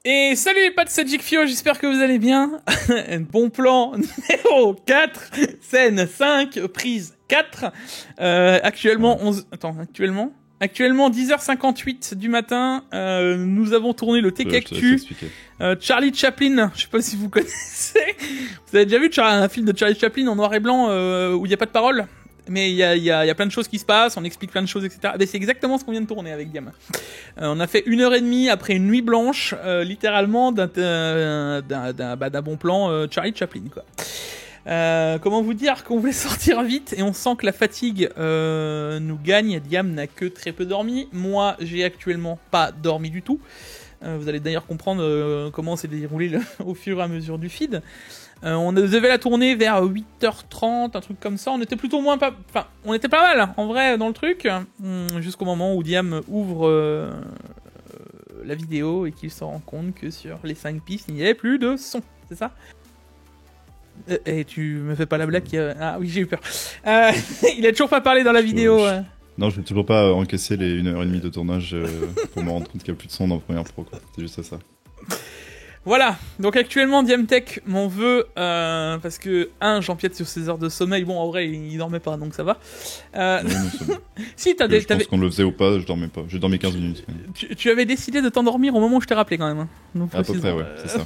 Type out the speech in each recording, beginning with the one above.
Et salut les potes, c'est Jigfio, j'espère que vous allez bien. Bon plan numéro 4, scène 5, prise 4. Actuellement 10h58 du matin, nous avons tourné le TKQ. Charlie Chaplin, je sais pas si vous connaissez. Vous avez déjà vu un film de Charlie Chaplin en noir et blanc où il n'y a pas de parole, mais il y a plein de choses qui se passent, on explique plein de choses, etc. Mais c'est exactement ce qu'on vient de tourner avec Diam. On a fait 1h30 après une nuit blanche, littéralement d'un bon plan Charlie Chaplin, quoi. Comment vous dire qu'on voulait sortir vite et on sent que la fatigue nous gagne. Diam n'a que très peu dormi. Moi, j'ai actuellement pas dormi du tout. Vous allez d'ailleurs comprendre comment s'est déroulé au fur et à mesure du feed. On devait la tourner vers 8h30, un truc comme ça. On était plutôt on était pas mal, en vrai, dans le truc. Jusqu'au moment où Diam ouvre la vidéo et qu'il se rend compte que sur les 5 pistes, il n'y avait plus de son. C'est ça ? Et tu me fais pas la blague Ah oui, j'ai eu peur. Il a toujours pas parlé dans la vidéo. Non, je vais toujours pas encaisser les 1h30 de tournage pour me rendre compte qu'il n'y a plus de son dans Premiere Pro, quoi. C'est juste ça. Voilà, donc actuellement Diamtech m'en veut parce que j'empiète sur ses heures de sommeil. Bon, en vrai, il dormait pas, donc ça va. Si je pense qu'on le faisait ou pas, je dormais pas. J'ai dormi 15 minutes. Tu avais décidé de t'endormir au moment où je t'ai rappelé quand même. Hein. Donc, à peu près, ouais, c'est ça.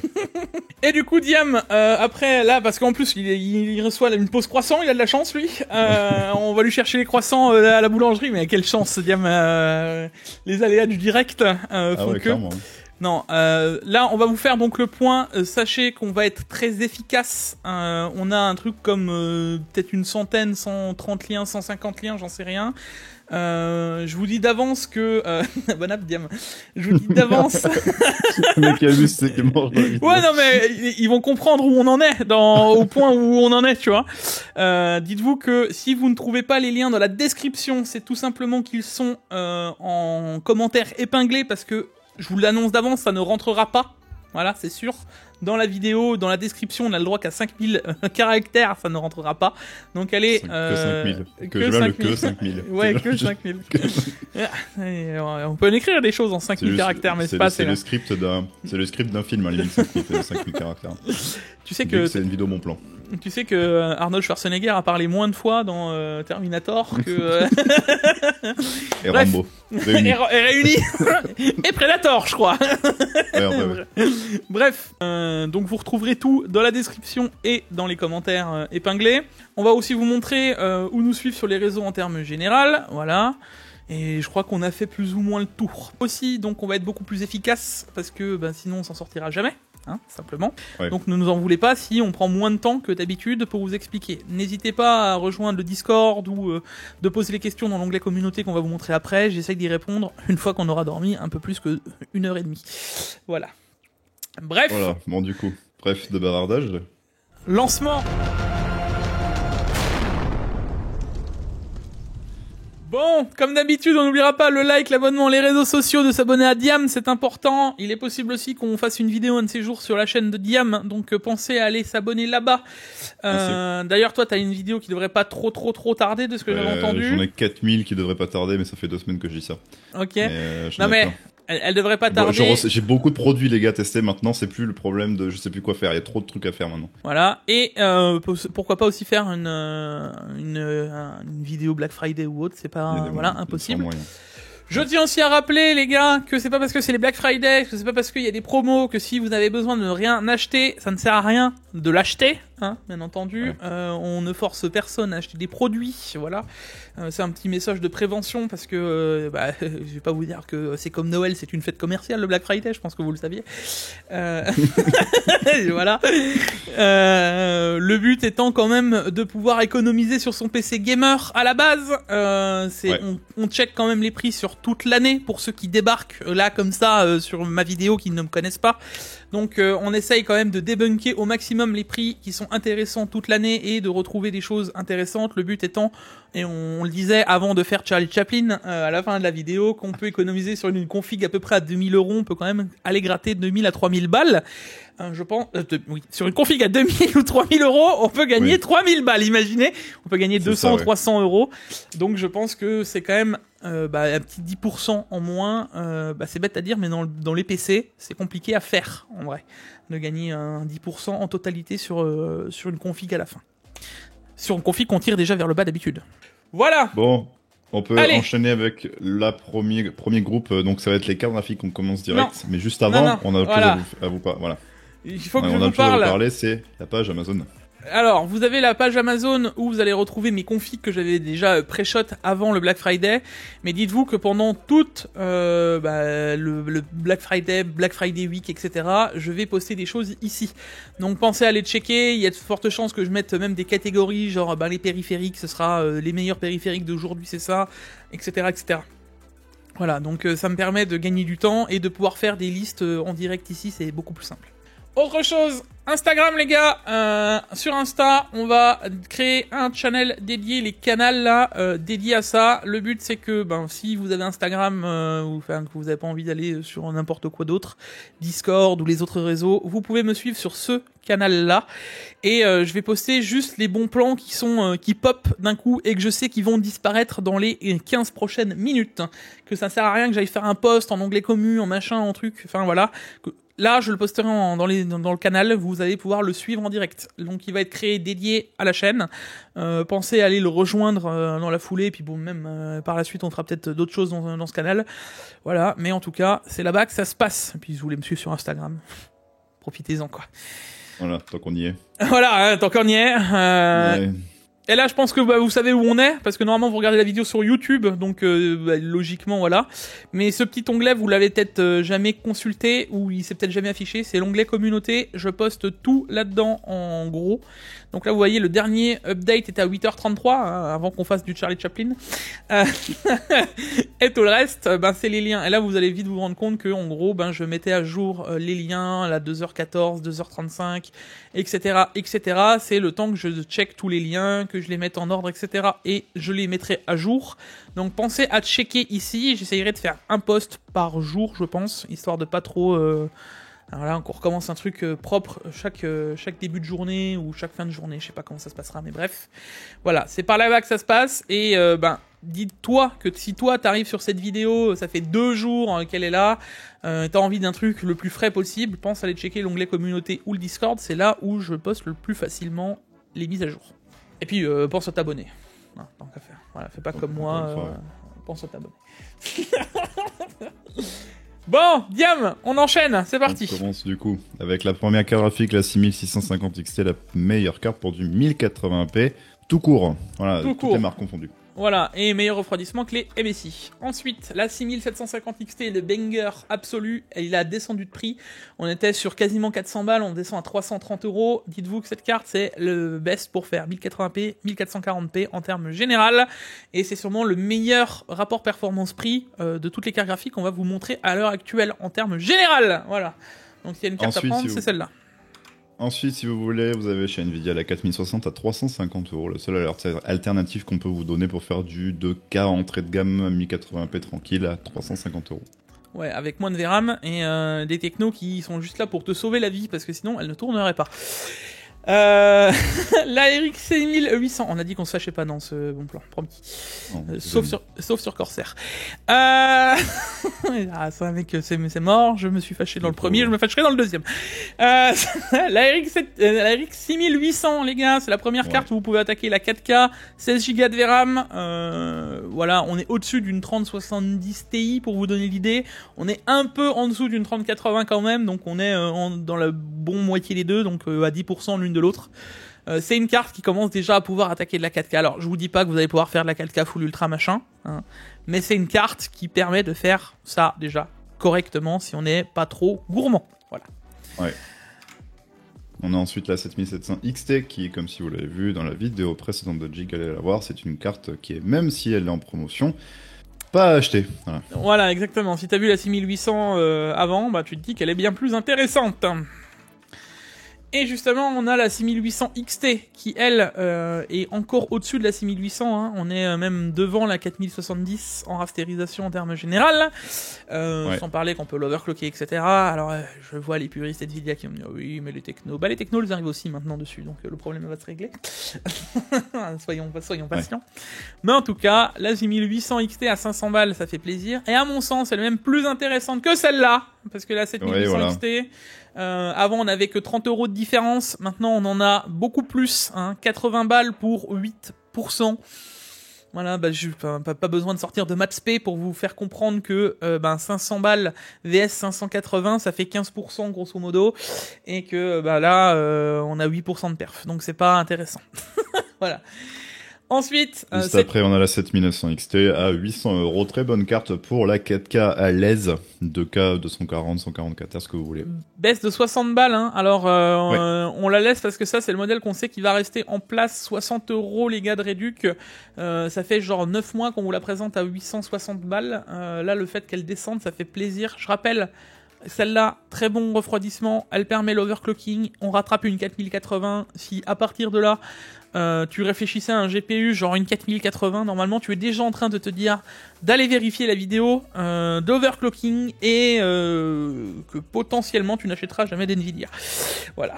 Et du coup, Diam, après, là, parce qu'en plus, il reçoit une pause croissant, il a de la chance, lui. On va lui chercher les croissants à la boulangerie, mais quelle chance, Diam. Les aléas du direct font que... Clairement. Non, là, on va vous faire donc le point. Sachez qu'on va être très efficace. On a un truc comme peut-être une centaine, 130 liens, 150 liens, j'en sais rien. Je vous dis d'avance que... Bon app, Diam. Je vous dis d'avance... Le mec a vu, c'est qu'il est mort dans la vidéo. Ouais, non, mais ils vont comprendre où on en est, au point où on en est, tu vois. Dites-vous que si vous ne trouvez pas les liens dans la description, c'est tout simplement qu'ils sont en commentaire épinglé, parce que je vous l'annonce d'avance, ça ne rentrera pas. Voilà, c'est sûr. Dans la vidéo, dans la description, on a le droit qu'à 5000 caractères, ça ne rentrera pas. Donc allez... Que 5000. Que 5000. Ouais, que 5000. On peut écrire des choses en 5000 caractères, mais c'est pas assez. C'est le script d'un film, à limite 5000 caractères. Tu sais que... C'est une vidéo bon plan. Tu sais que Arnold Schwarzenegger a parlé moins de fois dans Terminator que... Et bref. Rambo. Et Réunis. Et Predator, je crois. Ouais. Bref, donc vous retrouverez tout dans la description et dans les commentaires épinglés. On va aussi vous montrer où nous suivre sur les réseaux en termes généraux, voilà. Et je crois qu'on a fait plus ou moins le tour. Aussi, donc on va être beaucoup plus efficace, parce que sinon on s'en sortira jamais. Hein, simplement. Ouais. Donc ne nous en voulez pas si on prend moins de temps que d'habitude pour vous expliquer. N'hésitez pas à rejoindre le Discord ou de poser les questions dans l'onglet communauté qu'on va vous montrer après. J'essaye d'y répondre une fois qu'on aura dormi un peu plus que 1h30. Voilà. Bref. Voilà, bon du coup, bref de bavardage. Lancement. Bon, comme d'habitude, on n'oubliera pas le like, l'abonnement, les réseaux sociaux, de s'abonner à Diam, c'est important. Il est possible aussi qu'on fasse une vidéo un de ces jours sur la chaîne de Diam, donc pensez à aller s'abonner là-bas. D'ailleurs, toi, t'as une vidéo qui devrait pas trop tarder, de ce que j'avais entendu. J'en ai 4000 qui devraient pas tarder, mais ça fait 2 semaines que je dis ça. Ok. Non mais... Elle devrait pas tarder. J'ai beaucoup de produits, les gars, testés maintenant. C'est plus le problème de je sais plus quoi faire. Il y a trop de trucs à faire maintenant. Voilà. Et pourquoi pas aussi faire une vidéo Black Friday ou autre. C'est pas impossible. Je tiens aussi à rappeler, les gars, que c'est pas parce que c'est les Black Friday, que c'est pas parce qu'il y a des promos, que si vous avez besoin de rien acheter, ça ne sert à rien de l'acheter, hein, bien entendu. Ouais. On ne force personne à acheter des produits, voilà. C'est un petit message de prévention, parce que, je vais pas vous dire que c'est comme Noël, c'est une fête commerciale, le Black Friday, je pense que vous le saviez. Voilà. Le but étant quand même de pouvoir économiser sur son PC gamer à la base. On check quand même les prix sur toute l'année pour ceux qui débarquent là comme ça sur ma vidéo, qui ne me connaissent pas. Donc on essaye quand même de débunker au maximum les prix qui sont intéressants toute l'année et de retrouver des choses intéressantes. Le but étant Et on le disait avant de faire Charlie Chaplin, à la fin de la vidéo, qu'on peut économiser sur une config à peu près à 2000 €, on peut quand même aller gratter 2000 à 3000 balles. Je pense, oui, sur une config à 2000 ou 3000 €, on peut gagner 3000 balles, imaginez. On peut gagner 200 ou 300 €. Donc je pense que c'est quand même un petit 10% en moins. C'est bête à dire, mais dans les PC, c'est compliqué à faire, en vrai, de gagner un 10% en totalité sur une config à la fin. Sur une config qu'on tire déjà vers le bas d'habitude. Voilà. Bon, on peut enchaîner avec la premier groupe. Donc ça va être les cartes graphiques, on commence direct. Non. Mais juste avant, on a autre chose à vous parler. Voilà. Il faut que je vous parle. Parler, c'est la page Amazon. Alors, vous avez la page Amazon où vous allez retrouver mes configs que j'avais déjà pré-shot avant le Black Friday. Mais dites-vous que pendant toute le Black Friday Week, etc., je vais poster des choses ici. Donc pensez à les checker. Il y a de fortes chances que je mette même des catégories, genre les périphériques, ce sera les meilleurs périphériques d'aujourd'hui, c'est ça, etc., etc. Voilà, donc ça me permet de gagner du temps et de pouvoir faire des listes en direct ici, c'est beaucoup plus simple. Autre chose, Instagram les gars, sur Insta, on va créer un channel dédié, les canals là, dédiés à ça. Le but c'est que si vous avez Instagram, ou que vous n'avez pas envie d'aller sur n'importe quoi d'autre, Discord ou les autres réseaux, vous pouvez me suivre sur ce canal là. Et je vais poster juste les bons plans qui pop d'un coup et que je sais qu'ils vont disparaître dans les 15 prochaines minutes. Que ça sert à rien que j'aille faire un post en onglet commun, en machin, en truc, enfin voilà. Là, je le posterai dans le canal, vous allez pouvoir le suivre en direct. Donc, il va être créé dédié à la chaîne. Pensez à aller le rejoindre dans la foulée, et puis bon, même par la suite, on fera peut-être d'autres choses dans ce canal. Voilà, mais en tout cas, c'est là-bas que ça se passe. Et puis, si vous voulez me suivre sur Instagram, profitez-en, quoi. Voilà, tant qu'on y est. Voilà, tant qu'on y est. Ouais. Et là, je pense que vous savez où on est, parce que normalement, vous regardez la vidéo sur YouTube, donc logiquement, voilà. Mais ce petit onglet, vous l'avez peut-être jamais consulté, ou il s'est peut-être jamais affiché, c'est l'onglet communauté. Je poste tout là-dedans, en gros. Donc là, vous voyez, le dernier update était à 8h33, avant qu'on fasse du Charlie Chaplin. Et tout le reste, c'est les liens. Et là, vous allez vite vous rendre compte que, en gros, je mettais à jour les liens, à 2h14, 2h35, etc., etc. C'est le temps que je check tous les liens, que je les mette en ordre, etc. Et je les mettrai à jour. Donc, pensez à checker ici. J'essayerai de faire un post par jour, je pense, histoire de pas trop... Alors là, on recommence un truc propre chaque début de journée ou chaque fin de journée. Je sais pas comment ça se passera, mais bref. Voilà, c'est par là-bas que ça se passe. Et dis-toi que si toi t'arrives sur cette vidéo, ça fait 2 jours qu'elle est là, t'as envie d'un truc le plus frais possible, pense à aller checker l'onglet communauté ou le Discord. C'est là où je poste le plus facilement les mises à jour. Et puis pense à t'abonner. Non, tant qu'à faire. Voilà, fais pas comme moi. Pense à t'abonner. Bon, Diam, on enchaîne, c'est parti. On commence du coup avec la première carte graphique, la 6650 XT, la meilleure carte pour du 1080p, tout court. Voilà, toutes les marques confondues. Voilà, et meilleur refroidissement que les MSI. Ensuite, la 6750 XT, le banger absolu, il a descendu de prix. On était sur quasiment 400 balles, on descend à 330 €. Dites-vous que cette carte, c'est le best pour faire 1080p, 1440p en termes général. Et c'est sûrement le meilleur rapport performance-prix de toutes les cartes graphiques qu'on va vous montrer à l'heure actuelle en termes général. Voilà. Donc s'il y a une carte à prendre, c'est celle-là. Ensuite, si vous voulez, vous avez chez Nvidia la 4060 à 350 €. La seule alternative qu'on peut vous donner pour faire du 2K entrée de gamme 1080p tranquille à 350 €. Ouais, avec moins de VRAM et des technos qui sont juste là pour te sauver la vie, parce que sinon, elle ne tournerait pas. La RX 6800, on a dit qu'on se fâchait pas dans ce bon plan, promis. Sauf sur Corsair. C'est un mec, c'est mort, je me suis fâché dans le premier, je me fâcherai dans le deuxième. La RX 6800, les gars, c'est la première carte où vous pouvez attaquer la 4K, 16 Go de VRAM. Voilà, on est au-dessus d'une 3070 Ti pour vous donner l'idée. On est un peu en dessous d'une 3080 quand même, donc on est dans la bonne moitié des deux, donc à 10% l'une de l'autre. C'est une carte qui commence déjà à pouvoir attaquer de la 4K. Alors, je vous dis pas que vous allez pouvoir faire de la 4K full ultra machin, hein, mais c'est une carte qui permet de faire ça déjà correctement si on n'est pas trop gourmand. Voilà. Ouais. On a ensuite la 7700 XT qui est, comme si vous l'avez vu dans la vidéo précédente de Jig, allez la voir, c'est une carte qui est, même si elle est en promotion, pas à acheter. Voilà, exactement. Si t'as vu la 6800 avant, tu te dis qu'elle est bien plus intéressante. Et justement, on a la 6800 XT qui, elle, est encore au-dessus de la 6800. Hein. On est même devant la 4070 en rasterisation en termes général. Sans parler qu'on peut l'overclocker, etc. Alors, je vois les puristes Nvidia qui me disent oui, mais les technos... Bah, les technos, ils arrivent aussi maintenant dessus, donc le problème va se régler. soyons patients. Mais en tout cas, la 6800 XT à 500 balles, ça fait plaisir. Et à mon sens, elle est même plus intéressante que celle-là, parce que la 7800 XT... avant, on n'avait que 30 € de différence. Maintenant, on en a beaucoup plus. 80 balles pour 8%. Voilà, pas besoin de sortir de MathsP pour vous faire comprendre que 500 balles vs 580, ça fait 15% grosso modo. Et que là, on a 8% de perf. Donc, c'est pas intéressant. Voilà. Ensuite, après, on a la 7900 XT à 800 €. Très bonne carte pour la 4K à l'aise. 2K, 240, 144 Hz, ce que vous voulez. Baisse de 60 balles, hein. Alors, on la laisse parce que ça, c'est le modèle qu'on sait qui va rester en place. 60 € les gars de réduc. Ça fait genre 9 mois qu'on vous la présente à 860 balles. Là, le fait qu'elle descende, ça fait plaisir. Je rappelle, celle-là, très bon refroidissement. Elle permet l'overclocking. On rattrape une 4080. Si, à partir de là, tu réfléchissais à un GPU genre une 4080, normalement tu es déjà en train de te dire d'aller vérifier la vidéo d'overclocking et que potentiellement tu n'achèteras jamais d'Nvidia. Voilà.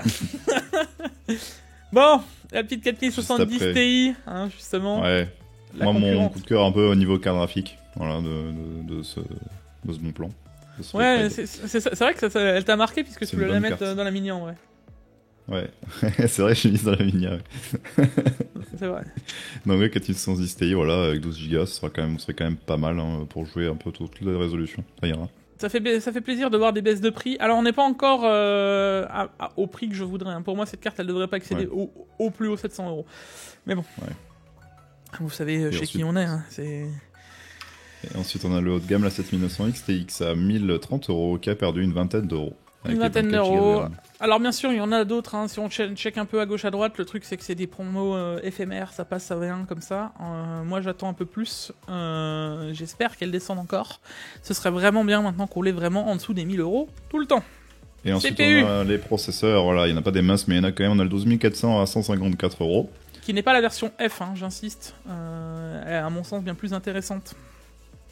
Bon, la petite 4070 Ti, justement. Ouais. Moi, mon coup de cœur un peu au niveau carte graphique, voilà, de ce bon plan. Ouais, c'est vrai que elle t'a marqué puisque tu voulais la mettre dans la mini en vrai. Ouais, c'est vrai, je suis mis dans la mini. C'est vrai. Donc ouais, 4070 Ti, voilà, avec 12 Go, ce serait quand même pas mal pour jouer un peu toutes les résolutions. Ça ira. Ça fait plaisir de voir des baisses de prix. Alors on n'est pas encore au prix que je voudrais. Hein. Pour moi, cette carte, elle devrait pas excéder au plus haut 700 €. Mais bon. Ouais. Vous savez chez qui on est. Hein. Et ensuite, on a le haut de gamme, la 7900 XTX à 1030 € qui a perdu une vingtaine d'euros. Une vingtaine d'euros. Alors bien sûr, il y en a d'autres. Hein. Si on check un peu à gauche à droite, le truc c'est que c'est des promos éphémères, ça passe, ça vient comme ça. Moi j'attends un peu plus. J'espère qu'elles descendent encore. Ce serait vraiment bien maintenant qu'on l'ait vraiment en dessous des 1000 € tout le temps. Et ensuite CPU. on a les processeurs, voilà, il n'y en a pas des masses, mais il y en a quand même. On a le 12400 à 154 €. Qui n'est pas la version F, j'insiste. Elle est à mon sens bien plus intéressante.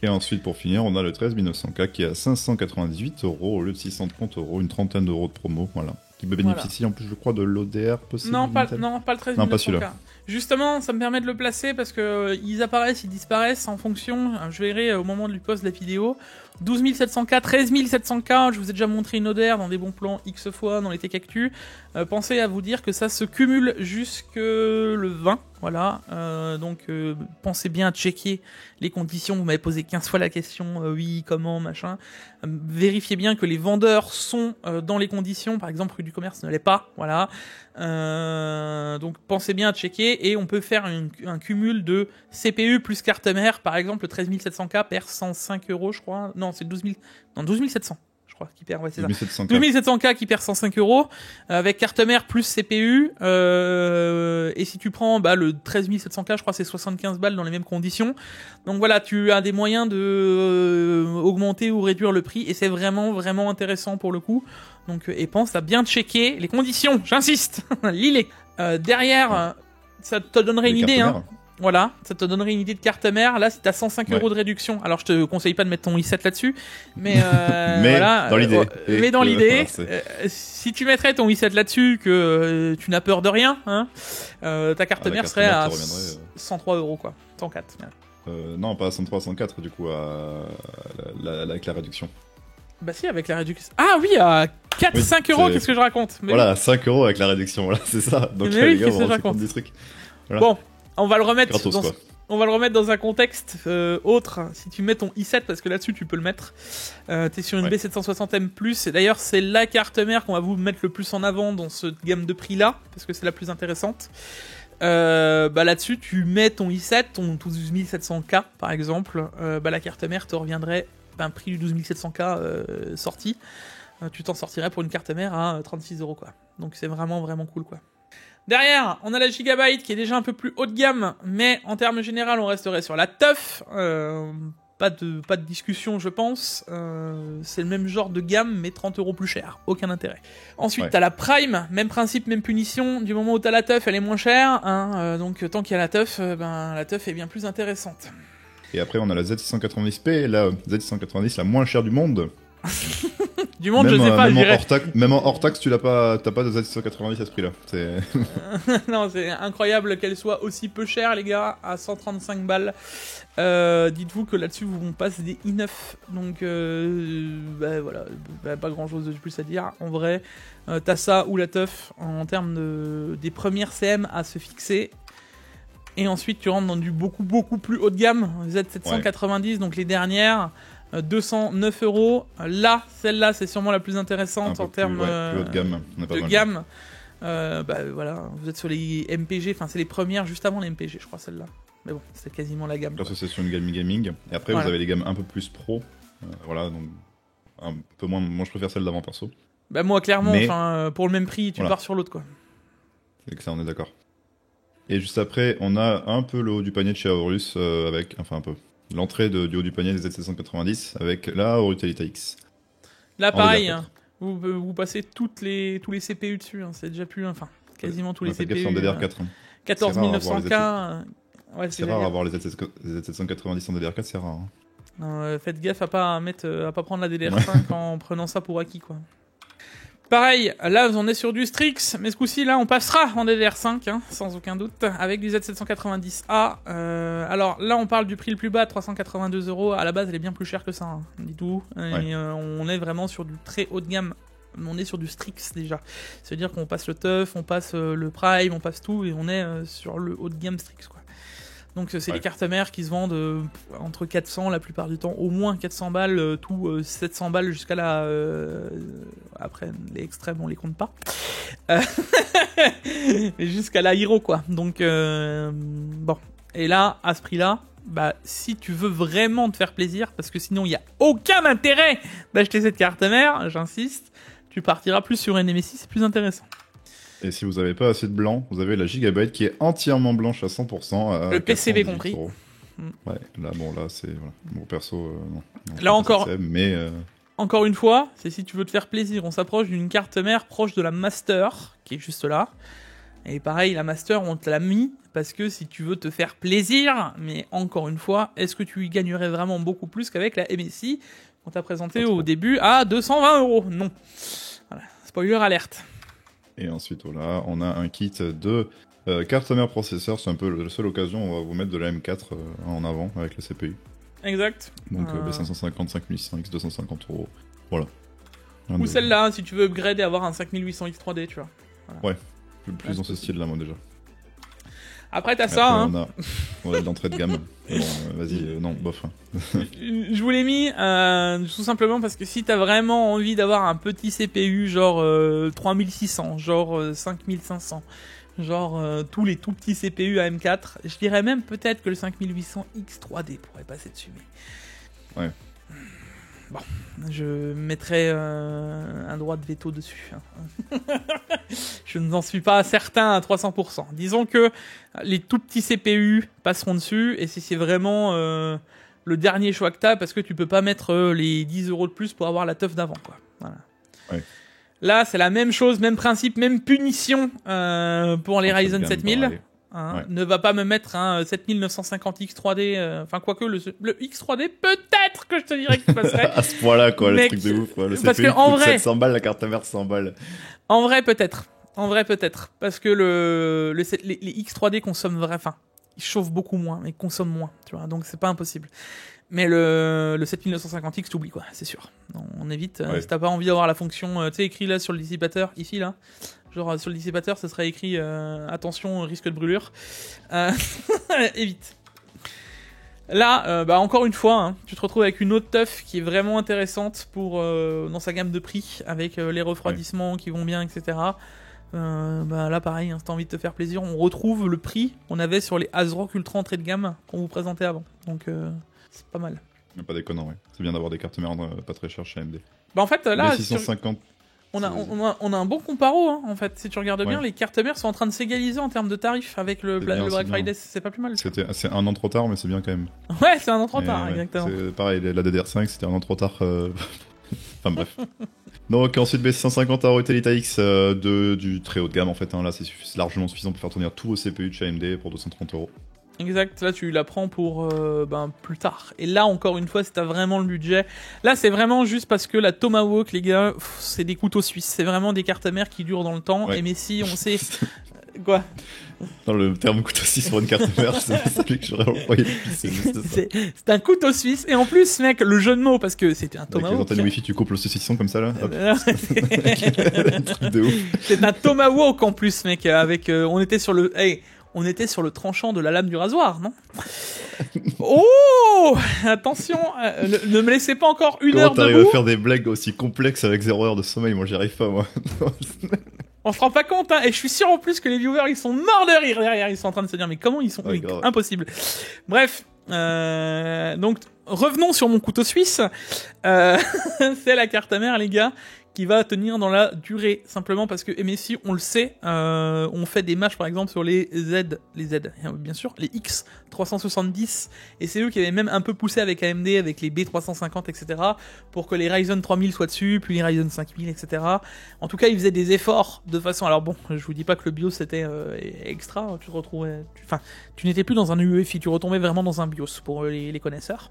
Et ensuite, pour finir, on a le 13900K qui est à 598 € au lieu de 630 €, une trentaine d'euros de promo, voilà. Qui peut bénéficier en plus, je crois, de l'ODR possible. Non, pas le 13900K. Non, pas celui-là. Justement, ça me permet de le placer parce que ils apparaissent, ils disparaissent en fonction. Je verrai au moment du post de la vidéo. 12700K, 13700K, je vous ai déjà montré une ODR dans des bons plans X fois dans les Tech Actu. Pensez à vous dire que ça se cumule jusque le 20, voilà. Donc pensez bien à checker les conditions. Vous m'avez posé 15 fois la question, oui, comment, machin. Vérifiez bien que les vendeurs sont dans les conditions. Par exemple, rue du commerce ne l'est pas, voilà. Donc pensez bien à checker et on peut faire un cumul de CPU plus carte mère. Par exemple, le 13700K perd 105 €, je crois. Non, c'est 12700. Je crois qui perd, ouais, c'est 2700K qui perd 105 € avec carte mère plus CPU. Et si tu prends le 13700K, je crois c'est 75 balles dans les mêmes conditions. Donc voilà, tu as des moyens de augmenter ou réduire le prix et c'est vraiment vraiment intéressant pour le coup. Donc et pense à bien checker les conditions. J'insiste, lis-les. Derrière, ça te donnerait une idée, hein. Voilà, ça te donnerait une idée de carte mère. Là, c'est à 105 € de réduction. Alors, je te conseille pas de mettre ton i7 là-dessus, mais, voilà, dans l'idée. Mais dans l'idée, si tu mettrais ton i7 là-dessus, que tu n'as peur de rien, ta carte mère serait à 103 €, quoi. 104. Non, pas à 103, 104 du coup, avec la réduction. Bah si, avec la réduction. Ah oui, à 4-5 €, qu'est-ce que je raconte? Mais voilà, 5 € avec la réduction, voilà, c'est ça. Donc là, les gars, on va compte des trucs. Voilà. Bon. On va le remettre Gratos, dans un contexte autre. Si tu mets ton i7, parce que là-dessus tu peux le mettre. T'es sur une B760M+, et d'ailleurs c'est la carte mère qu'on va vous mettre le plus en avant dans cette gamme de prix là, parce que c'est la plus intéressante. Là-dessus tu mets ton i7, ton 12700K par exemple, la carte mère te reviendrait un prix du 12700K sorti. Tu t'en sortirais pour une carte mère à 36 € quoi. Donc c'est vraiment vraiment cool quoi. Derrière, on a la Gigabyte qui est déjà un peu plus haut de gamme, mais en termes généraux, on resterait sur la teuf. pas de discussion, je pense. C'est le même genre de gamme, mais 30 € plus cher. Aucun intérêt. Ensuite, t'as la Prime, même principe, même punition. Du moment où t'as la teuf, elle est moins chère. Donc, tant qu'il y a la teuf, la teuf est bien plus intéressante. Et après, on a la Z690P, la Z690 la moins chère du monde. Du monde, même, je sais pas, même en hors taxe, t'as pas de Z690 à ce prix-là. Non, c'est incroyable qu'elle soit aussi peu chère, les gars, à 135 balles. Dites-vous que là-dessus, on passe des i9. Donc, voilà, pas grand-chose de plus à dire. En vrai, t'as ça ou la teuf en termes des premières CM à se fixer. Et ensuite, tu rentres dans du beaucoup plus haut de gamme, Z790, donc les dernières. 209 €. Là, celle-là, c'est sûrement la plus intéressante en termes de gamme. Voilà, vous êtes sur les MPG, enfin c'est les premières juste avant les MPG, je crois, celle-là. Mais bon, c'est quasiment la gamme. Là, c'est sur une gamme gaming. Et après, vous avez les gammes un peu plus pro. Voilà, donc un peu moins. Moi, je préfère celle d'avant perso. Bah moi, clairement, pour le même prix, tu pars sur l'autre, quoi. C'est que ça, on est d'accord. Et juste après, on a un peu le haut du panier de chez Aorus un peu. L'entrée du haut du panier des Z790 avec la Aurus X. Là, pareil, vous passez tous les CPU dessus, c'est déjà plus, quasiment tous les CPU. En DDR4. 14900K. C'est rare d'avoir les Z790 en DDR4, c'est rare. Faites gaffe à pas prendre la DDR5 en prenant ça pour acquis, quoi. Pareil, là on est sur du Strix, mais ce coup-ci là on passera en DDR5, sans aucun doute, avec du Z790A. Alors là on parle du prix le plus bas, 382 €, à la base elle est bien plus chère que ça, dis-tout. Et on est vraiment sur du très haut de gamme, on est sur du Strix déjà. C'est-à-dire qu'on passe le TUF, on passe le Prime, on passe tout, et on est sur le haut de gamme Strix, quoi. Donc c'est des cartes mères qui se vendent entre 400 la plupart du temps, au moins 400 balles, tout 700 balles jusqu'à la... après les extrêmes on les compte pas. Jusqu'à la Hero, quoi. Donc bon. Et là, à ce prix-là, si tu veux vraiment te faire plaisir, parce que sinon il n'y a aucun intérêt d'acheter cette carte mère, j'insiste, tu partiras plus sur une MSI, c'est plus intéressant. Et si vous n'avez pas assez de blanc, vous avez la Gigabyte qui est entièrement blanche à 100%. Le PCB compris. Ouais, là, c'est... Voilà. Bon, perso, non. Là encore, mais encore une fois, c'est si tu veux te faire plaisir, on s'approche d'une carte mère proche de la Master, qui est juste là. Et pareil, la Master, on te l'a mis, parce que si tu veux te faire plaisir, mais encore une fois, est-ce que tu y gagnerais vraiment beaucoup plus qu'avec la MSI qu'on t'a présenté au début à 220 €? Non. Voilà, spoiler alerte. Et ensuite, voilà, on a un kit de carte mère processeur. C'est un peu la seule occasion où on va vous mettre de la M4 en avant avec la CPU. Exact. Donc B550, 5600 X, 250 €. Voilà. Ou celle-là, si tu veux upgrade et avoir un 5800 X3D, tu vois. Voilà. Ouais, plus dans ce style-là, moi déjà. Après, t'as ça, hein. On a de l'entrée de gamme. Bon, vas-y, non, bof. Je vous l'ai mis tout simplement parce que si t'as vraiment envie d'avoir un petit CPU genre 3600, genre 5500, genre tous les tout petits CPU à M4, je dirais même peut-être que le 5800 X3D pourrait passer dessus. Mais... Ouais. Bon, je mettrai un droit de veto dessus. Je n'en suis pas certain à 300%. Disons que les tout petits CPU passeront dessus, et si c'est vraiment le dernier choix que t'as, parce que tu peux pas mettre les 10 € de plus pour avoir la teuf d'avant, quoi. Voilà. Ouais. Là, c'est la même chose, même principe, même punition pour les Ryzen 7000. Ne va pas me mettre un 7950 X3D, quoique le X3D, peut-être que je te dirais qu'il passerait. À ce point-là, quoi, le truc de ouf, quoi. Le parce CPU que, en coûte vrai, 700 balles, la carte mère 100 balles. En vrai, peut-être. Parce que les X3D consomment ils chauffent beaucoup moins, mais consomment moins, tu vois, donc c'est pas impossible. Mais le 7950X, t'oublies, quoi, c'est sûr. On évite, si t'as pas envie d'avoir la fonction, tu sais, écrit là sur le dissipateur, ici, là. Genre, sur le dissipateur, ça serait écrit attention, risque de brûlure. Évite. Là, encore une fois, hein, tu te retrouves avec une autre teuf qui est vraiment intéressante dans sa gamme de prix, avec les refroidissements qui vont bien, etc. Là, pareil, hein, si t'as envie de te faire plaisir, on retrouve le prix qu'on avait sur les ASRock Ultra entrée de gamme qu'on vous présentait avant. Donc, c'est pas mal. Pas déconnant, ouais. C'est bien d'avoir des cartes mères pas très chères chez AMD. En fait, là... B650... On a un bon comparo, hein, en fait. Si tu regardes bien, les cartes mères sont en train de s'égaliser en termes de tarifs avec le Black Friday. C'est pas plus mal. C'est un an trop tard, mais c'est bien quand même. Ouais, c'est un an trop tard, exactement. C'est pareil, la DDR5, c'était un an trop tard. Enfin bref. Donc ensuite B650 à Intel X du très haut de gamme en fait. Hein. Là, c'est largement suffisant pour faire tourner tous vos CPU de chez AMD pour 230 €. Exact, là tu la prends pour plus tard. Et là encore une fois, si t'as vraiment le budget, là c'est vraiment juste parce que la Tomahawk, les gars, c'est des couteaux suisses. C'est vraiment des cartes mères qui durent dans le temps. Ouais. Et Messi, on sait quoi. Non, le terme couteau suisse pour une carte mère, c'est celui que j'aurais employé. C'est un couteau suisse. Et en plus, mec, le jeu de mots, parce que c'était un Tomahawk. Avec les antennes Wi-Fi, tu coupes le saucisson comme ça là. Hop. Truc de ouf. C'est un Tomahawk en plus, mec. Avec, on était sur le tranchant de la lame du rasoir, non? Oh, attention, ne me laissez pas encore une heure debout. Comment t'arrives à faire des blagues aussi complexes avec 0 heure de sommeil? Moi, j'y arrive pas, moi. On se rend pas compte, hein, et je suis sûr en plus que les viewers, ils sont morts de rire derrière. Ils sont en train de se dire, mais comment ils sont impossible. Bref, donc revenons sur mon couteau suisse. C'est la carte mère, les gars, qui va tenir dans la durée, simplement parce que MSI, on le sait, on fait des matchs par exemple sur les Z, bien sûr, les X370, et c'est eux qui avaient même un peu poussé avec AMD, avec les B350, etc., pour que les Ryzen 3000 soient dessus, puis les Ryzen 5000, etc. En tout cas, ils faisaient des efforts de façon, alors bon, je vous dis pas que le BIOS c'était extra, tu te retrouvais, tu n'étais plus dans un UEFI, tu retombais vraiment dans un BIOS pour les connaisseurs.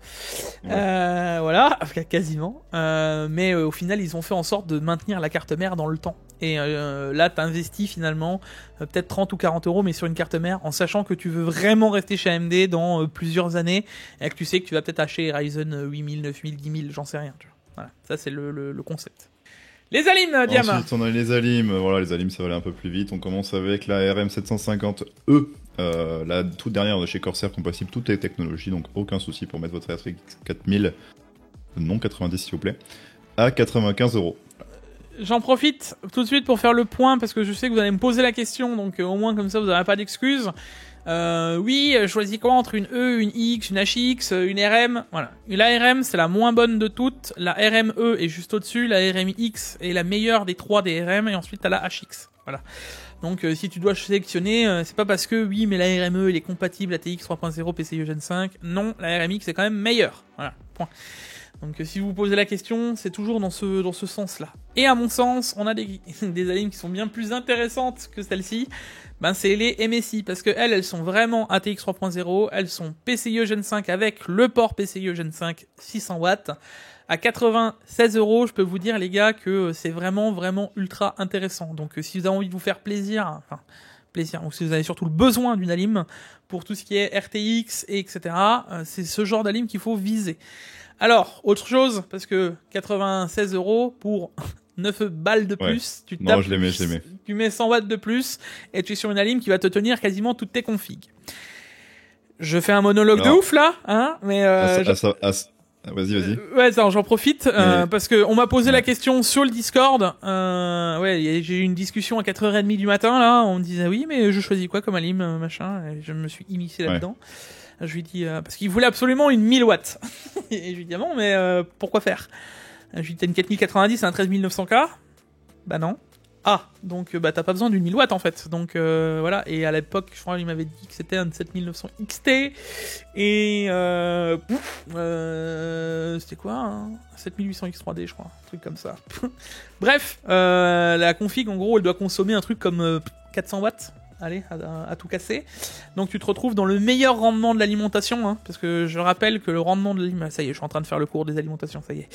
Ouais. Voilà, quasiment. Mais au final, ils ont fait en sorte de maintenir la carte mère dans le temps. Et là, t'investis finalement peut-être 30 ou 40 €, mais sur une carte mère, en sachant que tu veux vraiment rester chez AMD dans plusieurs années, et que tu sais que tu vas peut-être acheter Ryzen 8000, 9000, 10000, j'en sais rien. Tu vois. Voilà, ça c'est le concept. Les Alim, Diam. Ensuite, on a les Alim. Voilà, les Alim, ça va aller un peu plus vite. On commence avec la RM750E, la toute dernière de chez Corsair, compatible toutes les technologies, donc aucun souci pour mettre votre RTX 4000, non 90 s'il vous plaît, à 95 €. J'en profite tout de suite pour faire le point, parce que je sais que vous allez me poser la question, donc au moins comme ça vous n'aurez pas d'excuses. Oui, choisis quoi entre une E, une X, une HX, une RM? Voilà. La RM, c'est la moins bonne de toutes. La RME est juste au-dessus. La RMX est la meilleure des 3 des RM. Et ensuite, t'as la HX. Voilà. Donc, si tu dois sélectionner, c'est pas parce que, oui, mais la RME, elle est compatible à TX 3.0 PCIe Gen 5. Non, la RMX est quand même meilleure. Voilà. Point. Donc si vous vous posez la question, c'est toujours dans ce sens-là. Et à mon sens, on a des Alim qui sont bien plus intéressantes que celles-ci. Ben c'est les MSI, parce que elles sont vraiment ATX 3.0, elles sont PCIe Gen 5 avec le port PCIe Gen 5 600 watts. À 96 €, je peux vous dire les gars que c'est vraiment ultra intéressant. Donc si vous avez envie de vous faire plaisir, ou si vous avez surtout le besoin d'une Alim pour tout ce qui est RTX et etc., c'est ce genre d'Alim qu'il faut viser. Alors, autre chose, parce que 96 € pour 9 balles de plus, tu tapes, je les mets. Tu mets 100 watts de plus, et tu es sur une Alim qui va te tenir quasiment toutes tes configs. Je fais un monologue de ouf, là, hein, mais vas-y. Ouais, j'en profite, parce que on m'a posé la question sur le Discord, j'ai eu une discussion à 4h30 du matin, là, on me disait, oui, mais je choisis quoi comme Alim, machin, et je me suis immiscé là-dedans. Je lui dis, parce qu'il voulait absolument une 1000 watts. Et je lui dis, ah bon, mais pourquoi faire? Je lui dis, t'as une 4090 et un 13900K? Bah non. Ah, donc t'as pas besoin d'une 1000 watts en fait. Donc voilà, et à l'époque, je crois qu'il m'avait dit que c'était un 7900 XT. Et c'était quoi hein 7800 X3D, je crois. Un truc comme ça. Bref, la config, en gros, elle doit consommer un truc comme 400 watts. Allez, à tout casser. Donc tu te retrouves dans le meilleur rendement de l'alimentation, hein, parce que je rappelle que le rendement de l'alimentation... Ça y est, je suis en train de faire le cours des alimentations, ça y est.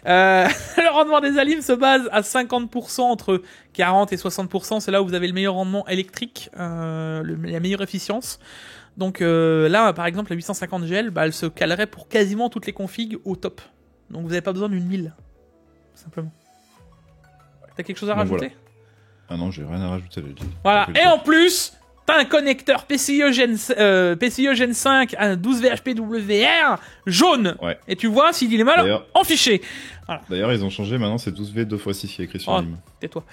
Le rendement des alim se base à 50%, entre 40 et 60%, c'est là où vous avez le meilleur rendement électrique, la meilleure efficience. Donc là, par exemple, la 850 GL, elle se calerait pour quasiment toutes les configs au top. Donc vous n'avez pas besoin d'une 1000, simplement. T'as quelque chose à rajouter ? Voilà. Ah non, j'ai rien à rajouter. Voilà, et en plus, t'as un connecteur PCIe Gen 5 à 12 VHPWR jaune. Ouais. Et tu vois, s'il est mal en fichier. Voilà. D'ailleurs, ils ont changé, maintenant c'est 12V 2x6 qui est écrit sur l'IM. Tais-toi.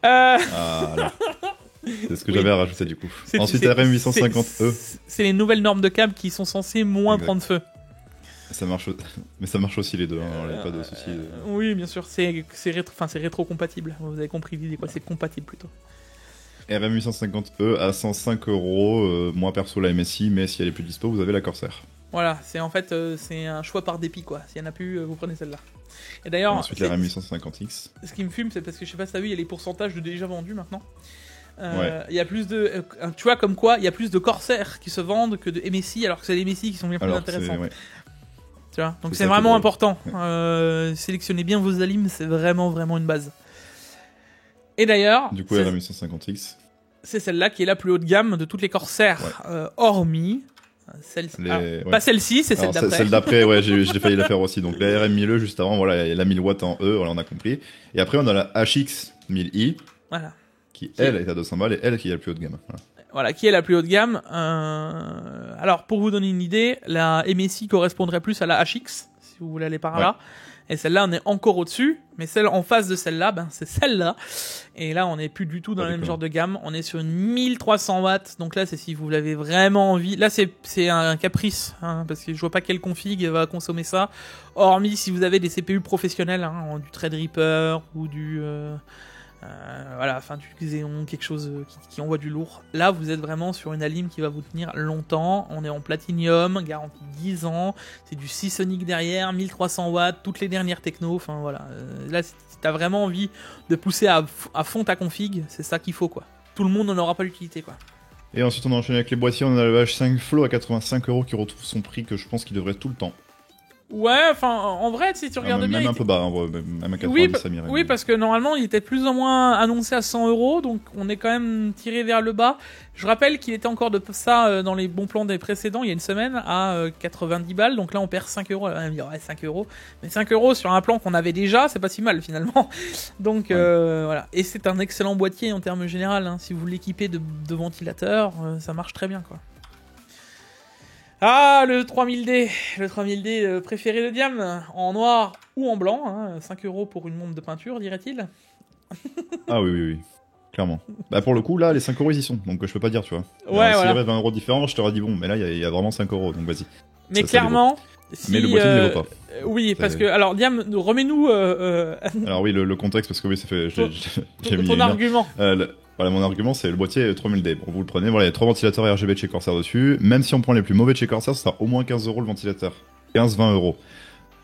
Voilà. C'est ce que j'avais à rajouter du coup. Ensuite, RM850E. C'est les nouvelles normes de câbles qui sont censées moins prendre feu. Ça marche, mais ça marche aussi les deux, hein, il n'y a pas de souci. Oui, bien sûr, c'est rétro-compatible. Vous avez compris l'idée, quoi. C'est compatible plutôt. RM 850E à 105 €. Moi perso la MSI, mais si elle est plus dispo, vous avez la Corsair. Voilà, c'est en fait c'est un choix par dépit, quoi. S'il y en a plus, vous prenez celle-là. Et d'ailleurs, ensuite la RM 850X. Ce qui me fume, c'est parce que je sais pas si t'as vu, il y a les pourcentages de déjà vendus maintenant. Ouais. Il y a plus de, tu vois, comme quoi, il y a plus de Corsair qui se vendent que de MSI, alors que c'est les MSI qui sont bien plus intéressants. Ouais. Tu vois, donc c'est vraiment important. Sélectionnez bien vos alimes, c'est vraiment une base. Et d'ailleurs, du coup, RM 850X, c'est celle-là qui est la plus haut de gamme de toutes les Corsair, hormis celle-ci. Pas celle-ci, c'est celle d'après. Celle d'après, ouais, j'ai failli la faire aussi. Donc la RM 1000E juste avant, voilà, la 1000 watts en E, voilà, on a compris. Et après, on a la HX 1000i. Voilà. Qui elle est à 200 balles et elle qui est la plus haut de gamme. Voilà, qui est la plus haut de gamme. Alors, pour vous donner une idée, la MSI correspondrait plus à la HX, si vous voulez aller par là. Et celle-là, on est encore au-dessus. Mais celle en face de celle-là, c'est celle-là. Et là, on n'est plus du tout dans le même genre de gamme. On est sur une 1300 watts. Donc là, c'est si vous l'avez vraiment envie. Là, c'est un caprice, hein, parce que je vois pas quelle config va consommer ça. Hormis si vous avez des CPU professionnels, hein, du Threadripper ou du... voilà, enfin du Xeon, quelque chose qui envoie du lourd. Là, vous êtes vraiment sur une alim qui va vous tenir longtemps. On est en platinium, garantie 10 ans. C'est du Seasonic derrière, 1300 watts, toutes les dernières techno. Enfin voilà, là, si t'as vraiment envie de pousser à fond ta config, c'est ça qu'il faut, quoi. Tout le monde n'en aura pas l'utilité, quoi. Et ensuite, on a enchaîné avec les boîtiers. On a le H5 Flow à 85 € qui retrouve son prix que je pense qu'il devrait être tout le temps. Ouais, enfin, en vrai, si tu regardes bien... Même un peu bas, hein, même à 90, ça m'irait. Oui, parce que normalement, il était plus ou moins annoncé à 100 €, donc on est quand même tiré vers le bas. Je rappelle qu'il était encore de ça dans les bons plans des précédents, il y a une semaine, à 90 balles, donc là on perd 5 €. On va me dire, ouais, 5 €. Mais 5 € sur un plan qu'on avait déjà, c'est pas si mal finalement. Donc voilà. Et c'est un excellent boîtier en termes généraux, hein. Si vous l'équipez de ventilateurs, ça marche très bien, quoi. Ah, le 3000D, le 3000D préféré de Diam, en noir ou en blanc, hein, 5 € pour une montre de peinture, dirait-il. Ah oui, clairement. Bah pour le coup, là, les 5 € ils y sont, donc je peux pas dire, tu vois. Ouais, s'il y avait 20 € différents, je t'aurais dit bon, mais là, il y a vraiment 5 €, donc vas-y. Mais clairement... Si, mais le boîtier ne les vaut pas. Oui, parce que... Alors, Diam, remets-nous... Alors oui, le contexte, parce que oui, ça fait... J'ai mis ton argument. Voilà, mon argument, c'est le boîtier 3000D. Bon, vous le prenez, voilà, il y a 3 ventilateurs RGB de chez Corsair dessus. Même si on prend les plus mauvais de chez Corsair, ça sera au moins 15 € le ventilateur. 15-20 €.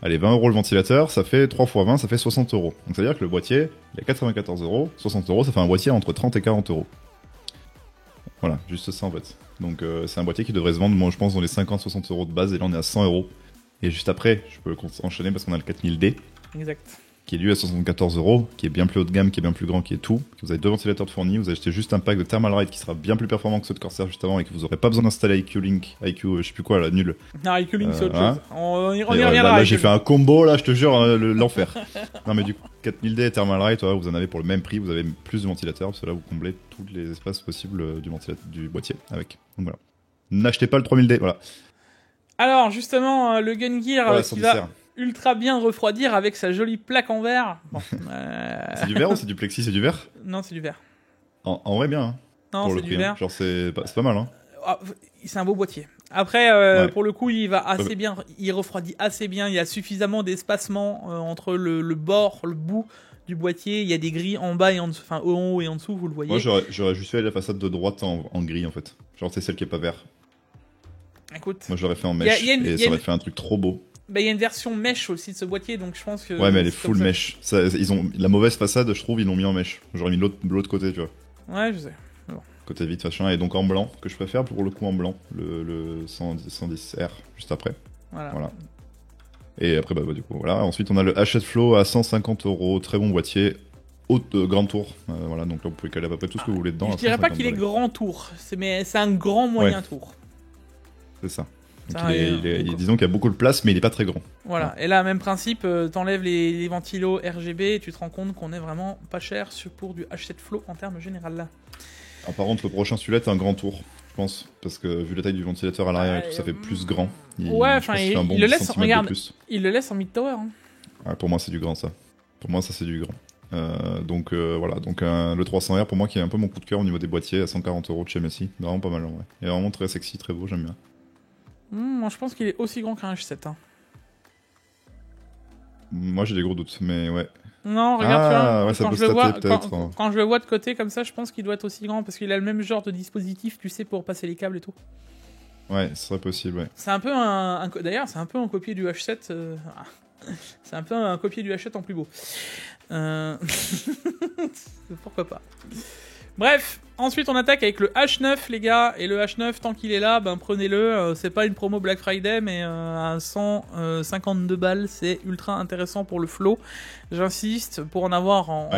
Allez, 20 € le ventilateur, ça fait 3 x 20, ça fait 60 €. Donc ça veut dire que le boîtier, il est à 94 €. 60 €, ça fait un boîtier entre 30 et 40 €. Voilà, juste ça en fait. Donc c'est un boîtier qui devrait se vendre, moi je pense, dans les 50-60 € de base, et là on est à 100 €. Et juste après, je peux enchaîner parce qu'on a le 4000D. Exact. Qui est lui à 74 €, qui est bien plus haut de gamme, qui est bien plus grand, qui est tout. Vous avez 2 ventilateurs de fournis, vous achetez juste un pack de Thermalright qui sera bien plus performant que ceux de Corsair juste avant et que vous aurez pas besoin d'installer IQ Link, je sais plus quoi là, nul. Non, IQ Link c'est autre chose. On y reviendra. Là j'ai fait un combo là, je te jure, l'enfer. Non mais du coup, 4000D et Thermalright, ouais, vous en avez pour le même prix, vous avez plus de ventilateurs, parce que là vous comblez tous les espaces possibles du boîtier avec. Donc voilà. N'achetez pas le 3000D, voilà. Alors justement, le Gun Gear qui va ultra bien refroidir avec sa jolie plaque en verre. Bon, c'est du verre ou c'est du plexi? C'est du verre? Non, c'est du verre. En vrai bien. Hein, non, c'est du verre. Genre c'est pas mal. Hein. C'est un beau boîtier. Après, pour le coup, il va assez bien. Il refroidit assez bien. Il y a suffisamment d'espacement entre le bord, le bout du boîtier. Il y a des grilles en bas et en dessous, enfin en haut et en dessous, vous le voyez. Moi, j'aurais juste fait la façade de droite en gris en fait. Genre c'est celle qui est pas vert. Écoute, moi j'aurais fait en mèche et ça aurait fait un truc trop beau. Bah, il y a une version mèche aussi de ce boîtier, donc je pense que... Ouais, mais elle est full mèche. Ils ont la mauvaise façade, je trouve, ils l'ont mis en mèche. J'aurais mis l'autre côté, tu vois. Ouais, je sais. Bon. Côté vide, machin, et donc en blanc, que je préfère pour le coup en blanc, le 110R, juste après. Voilà. Et après, bah du coup, voilà. Ensuite, on a le Hachette Flow à 150 €, très bon boîtier. Haute grande tour, voilà, donc là vous pouvez caler à peu près tout ce que vous voulez dedans. Je dirais pas qu'il est grand tour, mais c'est un grand moyen tour. C'est ça. Disons qu'il y a beaucoup de place, mais il est pas très grand. Voilà, et là, même principe, t'enlèves les ventilos RGB et tu te rends compte qu'on est vraiment pas cher pour du H7 Flow en termes général là. Alors, par contre, le prochain celui-là est un grand tour, je pense, parce que vu la taille du ventilateur à l'arrière et tout, ça fait plus grand. Il le laisse, regarde, il le laisse en mid-tower. Hein. Ouais, pour moi, c'est du grand ça. Pour moi, ça c'est du grand. Donc voilà, donc le 300R pour moi qui est un peu mon coup de cœur au niveau des boîtiers à 140 € de chez Messi, vraiment pas mal en vrai. Il est vraiment très sexy, très beau, j'aime bien. Moi je pense qu'il est aussi grand qu'un H7. Hein. Moi j'ai des gros doutes, mais ouais. Non, regarde, tu vois, ouais, ça peut stater peut-être. Quand je le vois de côté comme ça, je pense qu'il doit être aussi grand parce qu'il a le même genre de dispositif, tu sais, pour passer les câbles et tout. Ouais, ce serait possible, ouais. C'est un peu d'ailleurs, c'est un peu un copier du H7. C'est un peu un copier du H7 en plus beau. Pourquoi pas. Bref, ensuite on attaque avec le H9 les gars, et le H9 tant qu'il est là, ben prenez-le, c'est pas une promo Black Friday mais à 152 balles, c'est ultra intéressant pour le flow. J'insiste, pour en avoir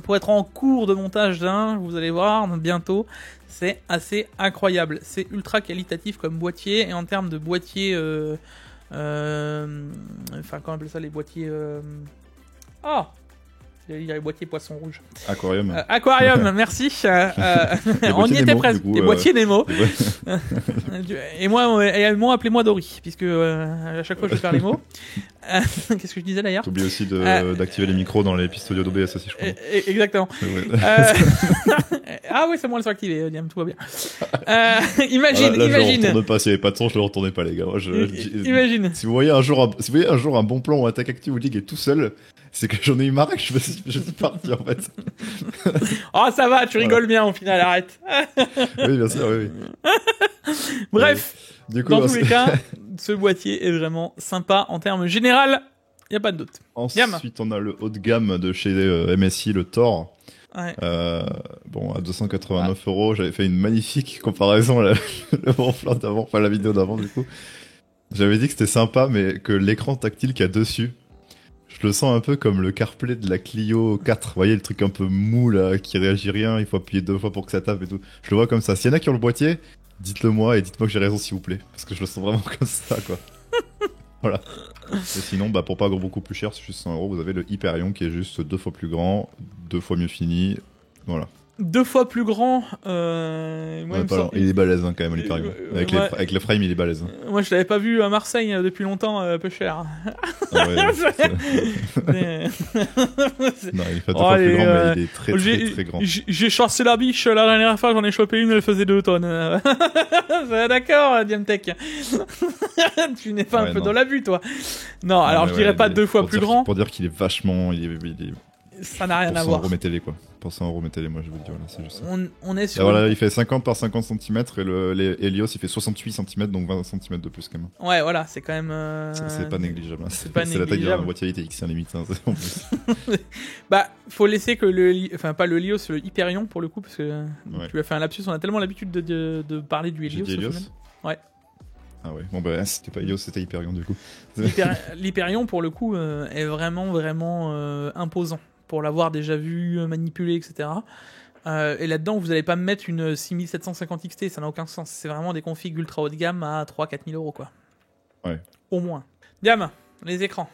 pour être en cours de montage d'un, vous allez voir bientôt, c'est assez incroyable. C'est ultra qualitatif comme boîtier, et en termes de boîtier enfin comment on appelle ça, les boîtiers il y a les boîtiers poisson rouge. Aquarium. Aquarium, merci. On y était Nemo, presque. Les boîtiers Nemo. Et moi, appelez-moi Dory, puisque à chaque fois je vais faire les mots. Qu'est-ce que je disais d'ailleurs ? T'oublies aussi d'activer les micros dans les pistes audio d'OBS aussi, je crois. Exactement. Ah oui, c'est moi le sont activé, Diam, tout va bien. Imagine. Je le retourne pas, s'il n'y avait pas de son, je le retournais pas, les gars. Imagine. Si vous voyez un jour un bon plan où Attack Active League est tout seul, c'est que j'en ai eu marre et que je suis parti en fait. Oh, ça va, tu rigoles bien au final, arrête. Oui, bien sûr, oui. Bref, du coup, dans tous les cas, ce boîtier est vraiment sympa en termes général, il n'y a pas de doute. Ensuite, on a le haut de gamme de chez MSI, le Thor. Ouais. Bon, à 289 €, j'avais fait une magnifique comparaison le ronflant d'avant, enfin la vidéo d'avant du coup. J'avais dit que c'était sympa, mais que l'écran tactile qu'il y a dessus, je le sens un peu comme le CarPlay de la Clio 4. Vous voyez le truc un peu mou là, qui réagit rien, il faut appuyer 2 fois pour que ça tape et tout. Je le vois comme ça. S'il y en a qui ont le boîtier, dites-le moi et dites-moi que j'ai raison s'il vous plaît. Parce que je le sens vraiment comme ça quoi. Voilà. Et sinon, bah, pour pas beaucoup plus cher, c'est juste 100 €, vous avez le Hyperion qui est juste 2 fois plus grand, 2 fois mieux fini. Voilà. 2 fois plus grand. Il est balèze hein, quand même, l'Hyperion. Avec le frame, il est balèze. Moi, je l'avais pas vu à Marseille depuis longtemps, peu cher. Ah ouais, non, il est pas 2 fois plus grand, mais il est très grand. J'ai chassé la biche la dernière fois, j'en ai chopé une, elle faisait 2 tonnes. D'accord, Diamtech. Tu n'es pas un peu dans l'abus, toi. Non, alors je dirais pas 2 fois plus grand. Pour dire qu'il est vachement... Ça n'a rien à voir. Pour 100 €, mettez-les quoi. Pour 100 € mettez-les, moi je vous le dis, voilà, c'est juste ça. On est sur... Voilà, il fait 50 par 50 cm et les Helios il fait 68 cm, donc 20 cm de plus quand même. Ouais, voilà, c'est quand même... C'est pas négligeable. Hein. C'est la taille d'un boîtier ITX, hein, limite. Hein, en plus. Bah, faut laisser que enfin pas le Helios, le Hyperion pour le coup, parce que tu as fait un lapsus, on a tellement l'habitude de parler du Helios. Ouais. Ah ouais, bon bah c'était pas Helios, c'était Hyperion du coup. L'Hyperion pour le coup est vraiment imposant. Pour l'avoir déjà vu, manipulé, etc. Et là-dedans, vous n'allez pas me mettre une 6750 XT, ça n'a aucun sens. C'est vraiment des configs ultra haut de gamme à 3-4 000 € quoi. Ouais. Au moins. Diam, les écrans.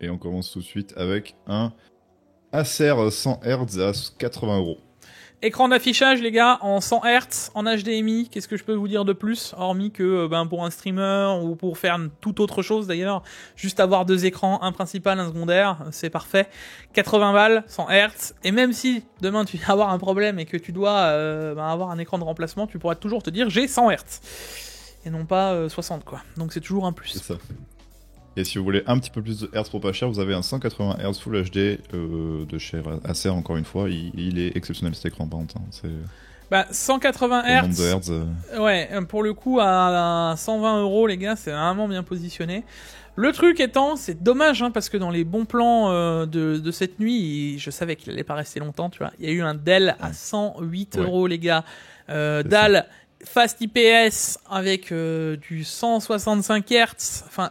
Et on commence tout de suite avec un Acer 100 Hz à 80 €. Écran d'affichage, les gars, en 100 Hz, en HDMI, qu'est-ce que je peux vous dire de plus ? Hormis que pour un streamer ou pour faire toute autre chose d'ailleurs, juste avoir 2 écrans, un principal, un secondaire, c'est parfait. 80 balles, 100 Hz, et même si demain tu vas avoir un problème et que tu dois avoir un écran de remplacement, tu pourras toujours te dire j'ai 100 Hz. Et non pas 60 quoi. Donc c'est toujours un plus. C'est ça. Et si vous voulez un petit peu plus de Hz pour pas cher, vous avez un 180 Hz Full HD de chez Acer, encore une fois. Il est exceptionnel cet écran, par contre. Hein. 180 Hz. Ouais, pour le coup, à 120 €, les gars, c'est vraiment bien positionné. Le truc étant, c'est dommage, hein, parce que dans les bons plans de cette nuit, je savais qu'il allait pas rester longtemps, tu vois. Il y a eu un Dell à 108 €, les gars. Dalle Fast IPS avec du 165 Hz. Enfin,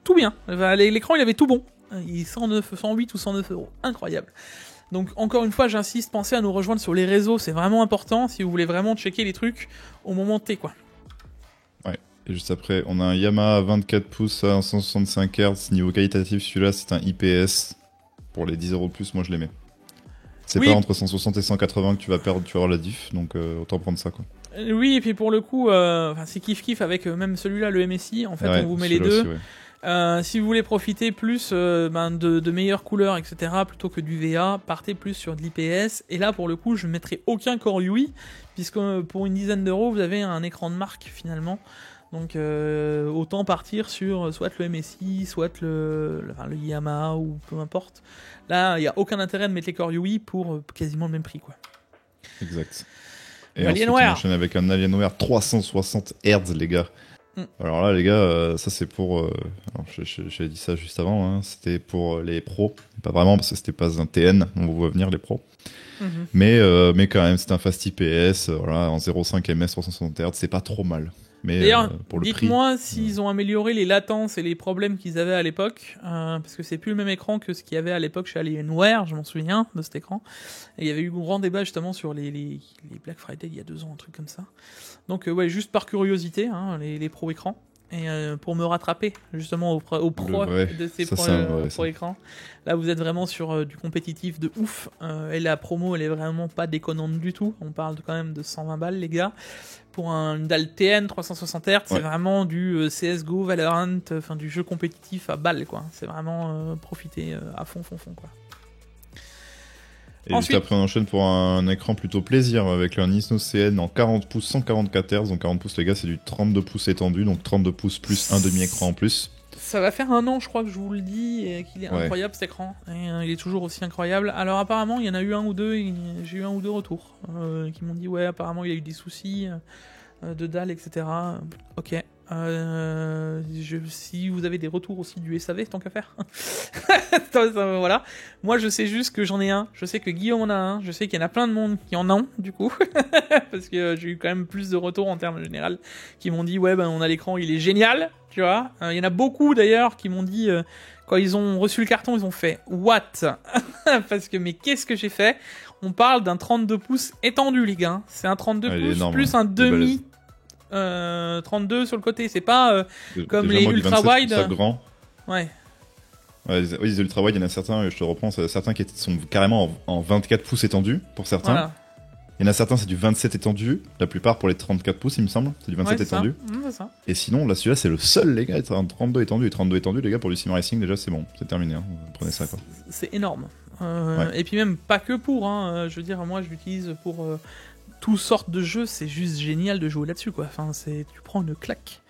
tout bien. L'écran, il avait tout bon. Il est 108 ou 109 €. Incroyable. Donc, encore une fois, j'insiste, pensez à nous rejoindre sur les réseaux. C'est vraiment important si vous voulez vraiment checker les trucs au moment T, quoi. Ouais. Et juste après, on a un Yamaha 24 pouces à 165 Hz. Niveau qualitatif, celui-là, c'est un IPS. Pour les 10 € de plus, moi, je les mets. C'est pas entre 160 et 180 que tu vas avoir la diff. Donc, autant prendre ça, quoi. Oui, et puis pour le coup, c'est kiff-kiff avec même celui-là, le MSI. En fait, on vous met les deux. Aussi, si vous voulez profiter plus de meilleures couleurs, etc., plutôt que du VA, partez plus sur de l'IPS. Et là, pour le coup, je ne mettrai aucun Core UI, puisque pour une dizaine d'euros, vous avez un écran de marque, finalement. Donc autant partir sur soit le MSI, soit le Yamaha ou peu importe. Là, il n'y a aucun intérêt de mettre les Core UI pour quasiment le même prix, quoi. Exact. Et ensuite, on enchaîne avec un Alienware 360 Hz, les gars. Alors là, les gars, ça c'est pour... j'ai dit ça juste avant, hein, c'était pour les pros. Pas vraiment, parce que c'était pas un TN, on voit venir les pros. Mais quand même, c'est un fast IPS, voilà, en 0.5 ms 360 Hz, c'est pas trop mal. Mais d'ailleurs, pour le dites-moi s'ils ont amélioré les latences et les problèmes qu'ils avaient à l'époque, parce que c'est plus le même écran que ce qu'il y avait à l'époque chez Alienware, je m'en souviens de cet écran. Et il y avait eu un grand débat justement sur les Black Friday il y a 2 ans, un truc comme ça. Donc ouais, juste par curiosité, hein, les pro écrans. Et pour me rattraper justement au pro de ces pro écrans. Là, vous êtes vraiment sur du compétitif de ouf. Et la promo, elle est vraiment pas déconnante du tout. On parle quand même de 120 balles, les gars. Pour une dalle TN 360 Hz, c'est vraiment du CSGO, Valorant, enfin du jeu compétitif à balles, quoi. C'est vraiment profiter à fond, quoi. Et ensuite, juste après, on enchaîne pour un écran plutôt plaisir avec un Nismo CN en 40 pouces 144 Hz. Donc 40 pouces, les gars, c'est du 32 pouces étendu, donc 32 pouces plus un demi-écran en plus. Ça va faire 1 an, je crois que je vous le dis, et qu'il est incroyable cet écran. Et il est toujours aussi incroyable. Alors apparemment, il y en a eu un ou deux, j'ai eu 1 ou 2 retours qui m'ont dit ouais, apparemment il y a eu des soucis de dalle, etc. Ok. Si vous avez des retours aussi du SAV, tant qu'à faire. Voilà. Moi, je sais juste que j'en ai un. Je sais que Guillaume en a un. Je sais qu'il y en a plein de monde qui en ont, du coup. Parce que j'ai eu quand même plus de retours en termes général qui m'ont dit ouais, ben on a l'écran, il est génial. Tu vois. Il y en a beaucoup d'ailleurs qui m'ont dit quand ils ont reçu le carton, ils ont fait what. Parce que mais qu'est-ce que j'ai fait? On parle d'un 32 pouces étendu, les gars. C'est un 32 pouces énorme, plus un demi. 32 sur le côté, c'est pas comme les ultra wide. Grand. Ouais. Oui, les ultra wide, il y en a certains, je te reprends, certains qui sont carrément en 24 pouces étendus pour certains. Voilà. Il y en a certains, c'est du 27 étendu, la plupart pour les 34 pouces, il me semble, c'est du 27 étendu. C'est ça. Et sinon, là, celui-là, c'est le seul, les gars, être un 32 étendu. Et 32 étendu, les gars, pour du sim racing, déjà, c'est bon, c'est terminé. Hein. Prenez ça, quoi. C'est énorme. Et puis même pas que pour, hein. Je veux dire, moi, je l'utilise pour toutes sortes de jeux, c'est juste génial de jouer là-dessus, quoi. Enfin, tu prends une claque.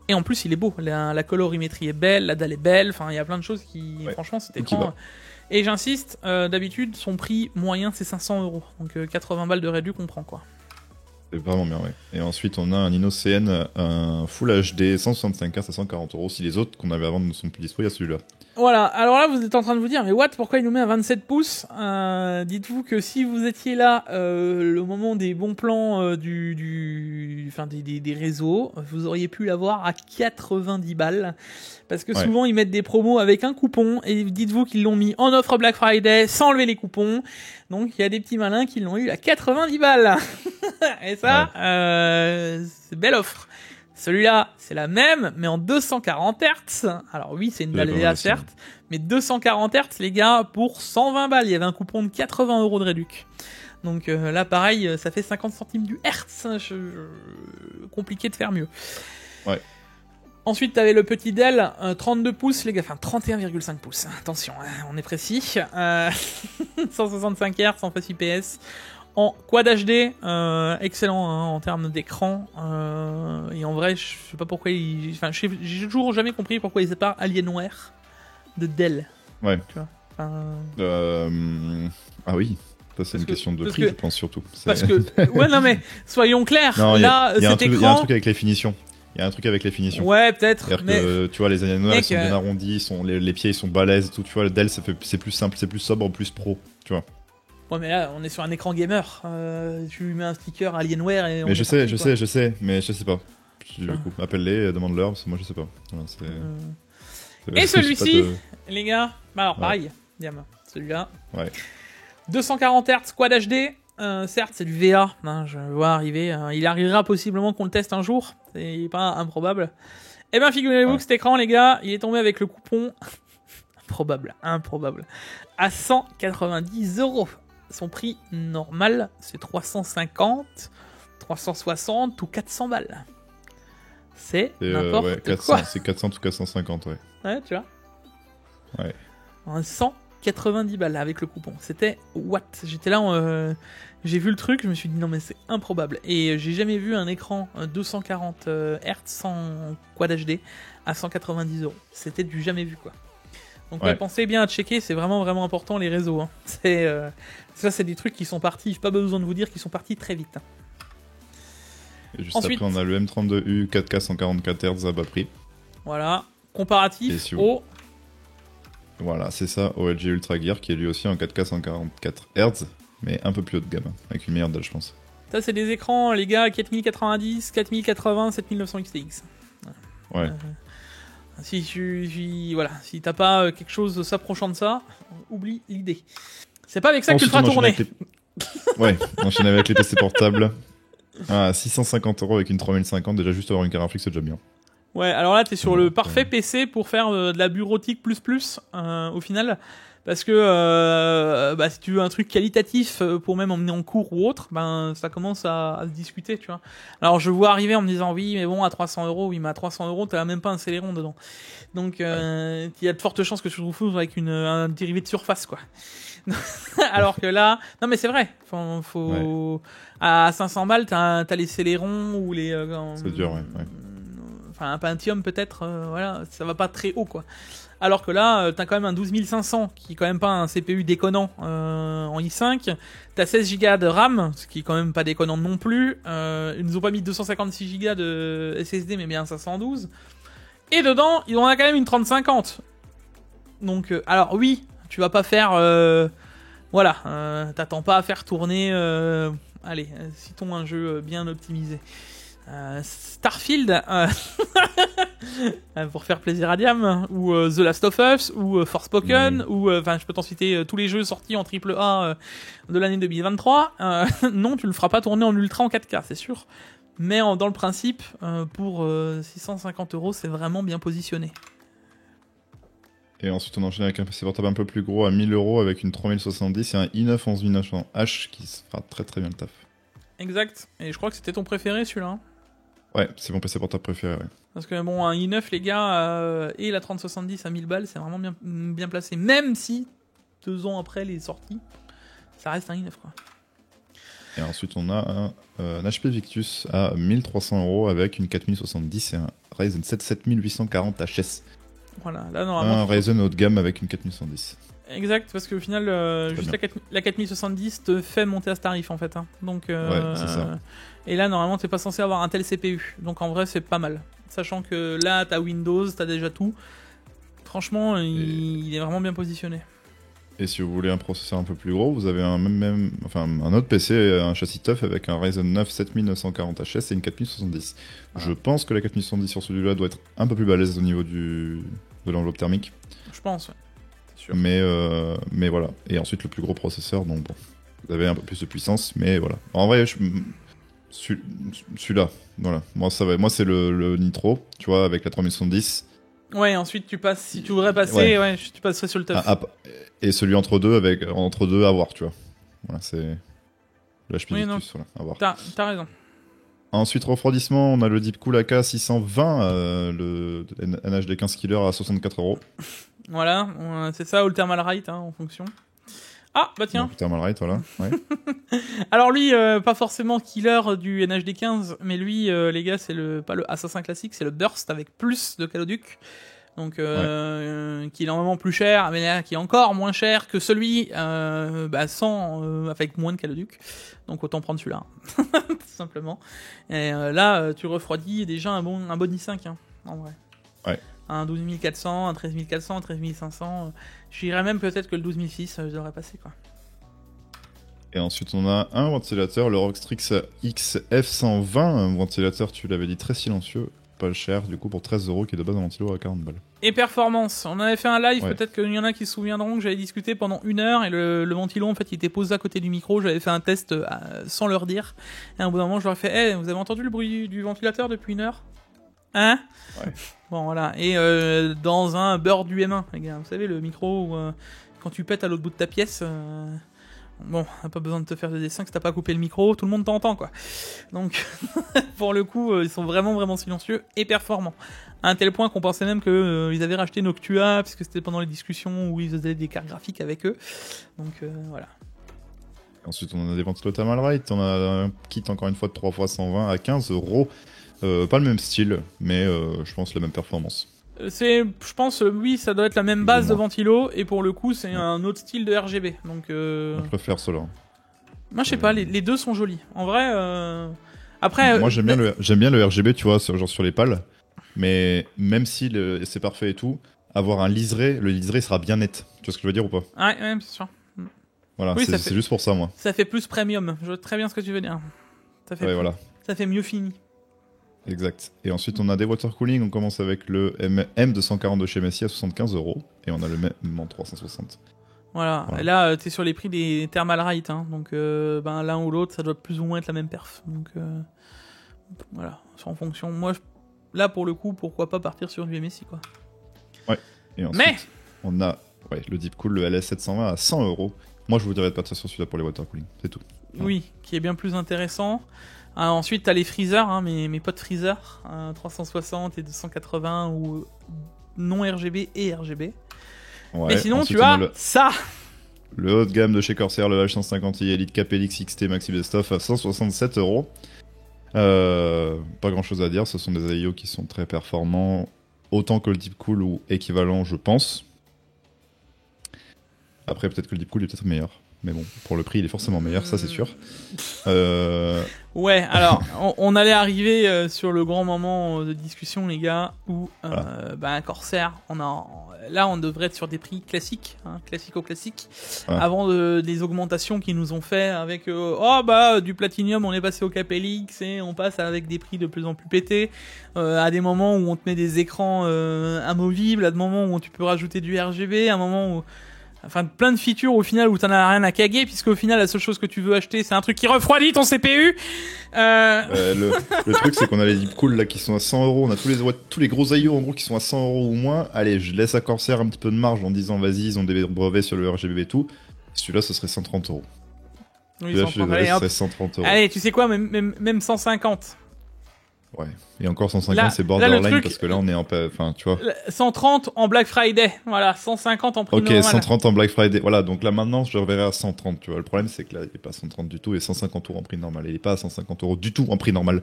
Et en plus, il est beau. La colorimétrie est belle, la dalle est belle. Enfin, il y a plein de choses qui, franchement, cet écran. Et j'insiste, d'habitude, son prix moyen, c'est 500 €. Donc 80 balles de réduc, on prend, quoi. C'est vraiment bien, ouais. Et ensuite, on a un Nino CN, un Full HD 165Hz à 140 €. Si les autres qu'on avait avant ne sont plus dispo, il y a celui-là. Voilà, alors là vous êtes en train de vous dire, mais what, pourquoi il nous met à 27 pouces dites-vous que si vous étiez là le moment des bons plans des réseaux, vous auriez pu l'avoir à 90 balles. Parce que souvent ils mettent des promos avec un coupon, et dites-vous qu'ils l'ont mis en offre Black Friday sans enlever les coupons. Donc il y a des petits malins qui l'ont eu à 90 balles. Et ça, c'est belle offre. Celui-là, c'est la même, mais en 240 Hz. Alors oui, c'est une dalle VA, certes, mais 240 Hz, les gars, pour 120 balles. Il y avait un coupon de 80 € de réduc. Donc là, pareil, ça fait 50 centimes du Hertz. Compliqué de faire mieux. Ouais. Ensuite, t'avais le petit Dell, 32 pouces, les gars, enfin 31,5 pouces. Attention, on est précis. 165 Hz en face IPS. En Quad HD, excellent hein, en termes d'écran. Et en vrai, je sais pas pourquoi j'ai toujours jamais compris pourquoi ils séparent Alienware de Dell. Ouais. Tu vois, ah oui. Ça, c'est une question de prix, je pense surtout. Parce que, ouais, non mais soyons clairs. Non, là, il y a un truc avec les finitions. Ouais, peut-être. C'est-à-dire que tu vois, les Alienware ils sont bien arrondis, les pieds ils sont balèzes et tout. Tu vois, le Dell c'est plus simple, c'est plus sobre, plus pro. Tu vois. Ouais, mais là, on est sur un écran gamer. Tu lui mets un sticker Alienware et. Mais je sais, mais je sais pas. Du coup, appelle-les, demande-leur, parce que moi je sais pas. Voilà, et celui-ci, les gars, bah alors pareil, celui-là. Ouais. 240 Hz Quad HD. Certes, c'est du VA. Hein, je vois arriver. Il arrivera possiblement qu'on le teste un jour. C'est pas improbable. Eh ben, figurez-vous que cet écran, les gars, il est tombé avec le coupon. Improbable. À 190 €. Son prix normal, c'est 350, 360 ou 400 balles. C'est n'importe quoi. C'est 400 ou 450, ouais. Ouais, tu vois. Ouais. 190 90 balles avec le coupon. C'était what? J'étais là, j'ai vu le truc, je me suis dit non mais c'est improbable. Et j'ai jamais vu un écran 240 Hz sans Quad HD à 190 €. C'était du jamais vu quoi. Donc pensez bien à checker, c'est vraiment vraiment important les réseaux. Hein. Ça c'est des trucs qui sont partis, pas besoin de vous dire qu'ils sont partis très vite. Hein. Et juste ensuite, après on a le M32U 4K 144 Hz à bas prix. Voilà, comparatif au... Voilà, c'est ça, au LG Ultra Gear qui est lui aussi en 4K 144 Hz, mais un peu plus haut de gamme, avec une meilleure dalle je pense. Ça c'est des écrans les gars, 4090, 4080, 7900 XTX. Ouais. Si t'as pas quelque chose s'approchant de ça, oublie l'idée. C'est pas avec ça que tu le feras tourner. Ouais, enchaîner avec les PC portables. Ah, 650 € avec une 3050, déjà juste avoir une carte graphique c'est déjà bien. Ouais, alors là t'es sur le parfait PC pour faire de la bureautique au final. Parce que si tu veux un truc qualitatif pour même emmener en cours ou autre, ça commence à se discuter, tu vois. Alors je vois arriver en me disant oui, mais bon à 300 €, oui, mais à 300 € t'as même pas un Celeron dedans. Donc il y a de fortes chances que tu te retrouves avec un dérivé de surface, quoi. Alors que là, non mais c'est vrai, à 500 balles t'as les Celeron ou les. C'est dur, ouais. Enfin un Pentium peut-être, voilà, ça va pas très haut, quoi. Alors que là, t'as quand même un 12500 qui est quand même pas un CPU déconnant en i5. T'as 16 Go de RAM, ce qui est quand même pas déconnant non plus. Ils nous ont pas mis 256 Go de SSD, mais bien 512. Et dedans, ils en a quand même une 3050. Donc, alors oui, tu vas pas faire... t'attends pas à faire tourner... citons un jeu bien optimisé. Starfield pour faire plaisir à Diam, ou The Last of Us, ou Forspoken, ou je peux t'en citer tous les jeux sortis en AAA de l'année 2023. Non, tu le feras pas tourner en ultra en 4K, c'est sûr. Mais dans le principe, pour 650 €, c'est vraiment bien positionné. Et ensuite, on enchaîne avec un PC portable un peu plus gros à 1000 € avec une 3070 et un i9 11900H qui fera très très bien le taf. Exact. Et je crois que c'était ton préféré celui-là. Hein. Ouais, c'est mon PC portable préféré, ouais. Parce que bon, un i9, les gars, et la 3070 à 1000 balles, c'est vraiment bien placé. Même si, 2 ans après les sorties, ça reste un i9, quoi. Et ensuite, on a un HP Victus à 1300 € avec une 4070 et un Ryzen 7 7840 HS. Voilà, là, normalement. Un Ryzen haut de gamme avec une 4110. Exact, parce qu'au final, juste la 4070 te fait monter à ce tarif, en fait. Hein. Donc, ouais, c'est ça. Et là, normalement, t'es pas censé avoir un tel CPU. Donc, en vrai, c'est pas mal. Sachant que là, t'as Windows, t'as déjà tout. Franchement, il est vraiment bien positionné. Et si vous voulez un processeur un peu plus gros, vous avez un autre PC, un châssis TUF avec un Ryzen 9 7940 HS et une 4070. Ah. Je pense que la 4070 sur celui-là doit être un peu plus balèze au niveau de l'enveloppe thermique. Je pense, ouais. Sûr. Mais voilà. Et ensuite, le plus gros processeur, donc bon, vous avez un peu plus de puissance, mais voilà. En vrai, celui-là, voilà. Moi, c'est le Nitro, tu vois, avec la 3070. Ouais, ensuite tu passes, si tu voudrais passer, tu passerais sur le TUF. Et celui entre deux à voir, tu vois. Voilà, c'est l'HP Victus, voilà, à voir. T'as raison. Ensuite, refroidissement, on a le Deepcool AK 620, le NHD 15 killer à 64 €. Voilà, c'est ça, ou le Thermal Right, hein, en fonction. Ah, bah tiens. Le Thermal Right, voilà. Ouais. Alors lui, pas forcément killer du NHD 15, mais lui, les gars, c'est pas le Assassin classique, c'est le Burst avec plus de Caloduc. Donc, qui est énormément plus cher, mais là, qui est encore moins cher que celui avec moins de Caloduc. Donc autant prendre celui-là, tout simplement. Et là, tu refroidis déjà un bon i5, hein, en vrai. Ouais. Un 12400, un 13400, un 13500. J'irais même peut-être que le 12006, je devrais passer, quoi. Et ensuite, on a un ventilateur, le Rockstrix XF120, un ventilateur, tu l'avais dit, très silencieux, pas cher, du coup, pour 13 €, qui est de base un ventilo à 40 balles. Et performance. On avait fait un live, peut-être qu'il y en a qui se souviendront que j'avais discuté pendant 1 heure, et le ventilo, en fait, il était posé à côté du micro. J'avais fait un test sans leur dire. Et à un bout d'un moment, je leur ai fait, hey, vous avez entendu le bruit du ventilateur depuis 1 heure? Hein? Ouais. Bon, voilà. Et dans un beurre du M1, les gars. Vous savez, le micro où quand tu pètes à l'autre bout de ta pièce, Bon, t'as pas besoin de te faire des dessins que t'as pas coupé le micro, tout le monde t'entend quoi. Donc, pour le coup, ils sont vraiment vraiment silencieux et performants. À un tel point qu'on pensait même que ils avaient racheté Noctua, puisque c'était pendant les discussions où ils faisaient des cartes graphiques avec eux. Donc voilà. Ensuite, on a des ventilos Thermalright, on a un kit encore une fois de 3x120 à 15€. Pas le même style, mais je pense la même performance. Je pense, oui, ça doit être la même base de ventilo, et pour le coup, c'est un autre style de RGB. Donc, je préfère cela. Moi, je sais pas, les deux sont jolis. En vrai, après. Moi, j'aime bien le RGB, tu vois, genre sur les pales. Mais même si c'est parfait et tout, avoir le liseré sera bien net. Tu vois ce que je veux dire ou pas? Ouais, c'est sûr. Voilà, oui, c'est juste pour ça, moi. Ça fait plus premium. Je vois très bien ce que tu veux dire. Voilà. Ça fait mieux fini. Exact. Et ensuite, on a des water cooling. On commence avec le M240 de chez Messi à 75€. Et on a le même en 360. Voilà. Et là, t'es sur les prix des Thermalright. Hein. Donc, l'un ou l'autre, ça doit plus ou moins être la même perf. Donc, voilà. C'est en fonction. Moi, là, pour le coup, pourquoi pas partir sur du MSI, quoi. Ouais. Et ensuite, on a le Deepcool, le LS720 à 100€. Moi, je vous dirais de partir sur celui-là pour les water cooling. C'est tout. Oui, qui est bien plus intéressant. Ensuite, t'as les freezers, hein, mes potes freezers, 360 et 280 ou non RGB et RGB. Ouais, mais sinon, tu as ça. Le haut de gamme de chez Corsair, le H150i Elite KPLX XT Maxi Best Of à 167€. Pas grand chose à dire, ce sont des AIO qui sont très performants, autant que le Deepcool ou équivalent, je pense. Après, peut-être que le Deepcool est peut-être meilleur. Mais bon, pour le prix, il est forcément meilleur, ça c'est sûr. Ouais, alors, on allait arriver sur le grand moment de discussion, les gars, où Corsair, là on devrait être sur des prix classiques, hein, classico-classiques, avant des augmentations qu'ils nous ont fait avec du Platinum, on est passé au KPLX et on passe avec des prix de plus en plus pétés, à des moments où on te met des écrans amovibles, à des moments où tu peux rajouter du RGB, à un moment où... Enfin, plein de features au final où t'en as rien à caguer, puisque au final la seule chose que tu veux acheter c'est un truc qui refroidit ton CPU. Le truc c'est qu'on a les Deepcool là qui sont à 100€, on a tous les gros AIO en gros qui sont à 100€ ou moins. Allez, je laisse à Corsair un petit peu de marge en disant vas-y, ils ont des brevets sur le RGB et tout. Celui-là ce serait 130€. Oui, là, ce serait 130€. Allez, tu sais quoi, même 150. Ouais. Et encore 150 c'est borderline parce que là on est enfin tu vois. 130 en Black Friday, voilà, 150 en prix normal. Ok, 130 en Black Friday, voilà, donc là maintenant je reverrai à 130, tu vois. Le problème c'est que là il est pas à 130 du tout et 150€ en prix normal, il est pas à 150€ du tout en prix normal.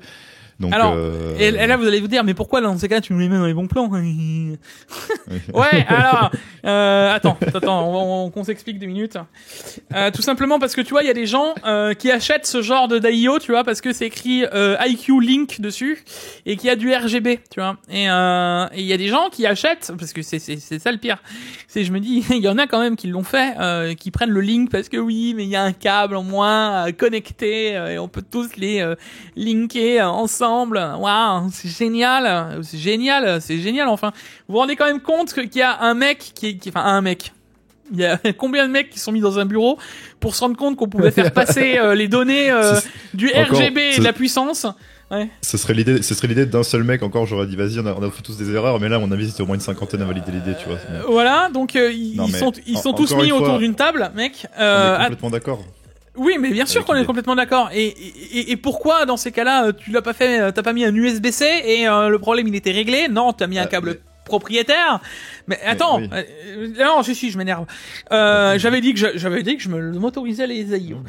Donc, alors, et là vous allez vous dire, mais pourquoi dans ces cas tu nous les mets dans les bons plans? Ouais, alors, attends, qu'on s'explique 2 minutes. Tout simplement parce que tu vois, il y a des gens qui achètent ce genre de d'AIO, tu vois, parce que c'est écrit IQ Link dessus et qu'il y a du RGB, tu vois. Et il y a des gens qui achètent, parce que c'est ça le pire. Je me dis, il y en a quand même qui l'ont fait, qui prennent le Link parce que oui, mais il y a un câble en moins connecté et on peut tous les linker ensemble. Waouh, c'est génial, enfin. Vous vous rendez quand même compte qu'il y a un mec il y a combien de mecs qui sont mis dans un bureau pour se rendre compte qu'on pouvait faire passer les données du RGB et de la puissance. Ouais. Ce serait l'idée d'un seul mec. Encore, j'aurais dit vas-y, on a fait tous des erreurs, mais là, à mon avis, c'était au moins une cinquantaine à valider l'idée, tu vois. Voilà, donc ils sont tous mis autour d'une table, mec. On est complètement d'accord. Oui, mais bien sûr qu'on est complètement d'accord. Et pourquoi dans ces cas-là, t'as pas mis un USB-C et le problème il était réglé? Non, t'as mis un câble propriétaire. Mais attends, non, si, je m'énerve. J'avais dit que je m'autorisais les AIO.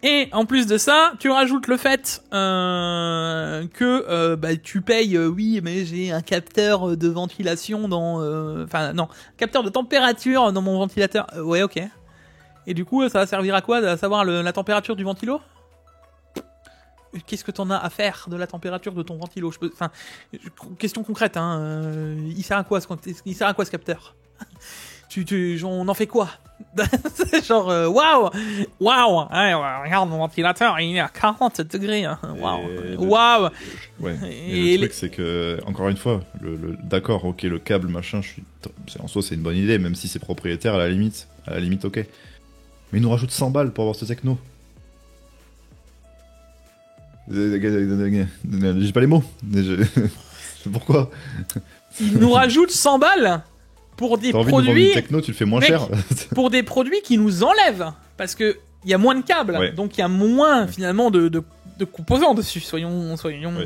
Et en plus de ça, tu rajoutes le fait que tu payes. Oui, mais j'ai un capteur de ventilation capteur de température dans mon ventilateur. Ouais, ok. Et du coup, ça va servir à quoi? À savoir la température du ventilo? Qu'est-ce que t'en as à faire de la température de ton ventilo? Question concrète, hein. Il sert à quoi ce capteur? On en fait quoi? C'est genre, waouh! Ouais, regarde mon ventilateur, il est à 40 degrés. Waouh! Ouais. Et le truc, c'est que, encore une fois, d'accord, ok, le câble, machin, en soi, c'est une bonne idée, même si c'est propriétaire, à la limite, ok. Mais il nous rajoute 100 balles pour avoir ce techno. J'ai pas les mots. Pourquoi? Il nous rajoute 100 balles? pour des T'as envie de vendre produits une techno, tu le fais moins mec, cher. pour des produits qui nous enlèvent, parce que il y a moins de câbles, donc il y a moins finalement de composants dessus. Soyons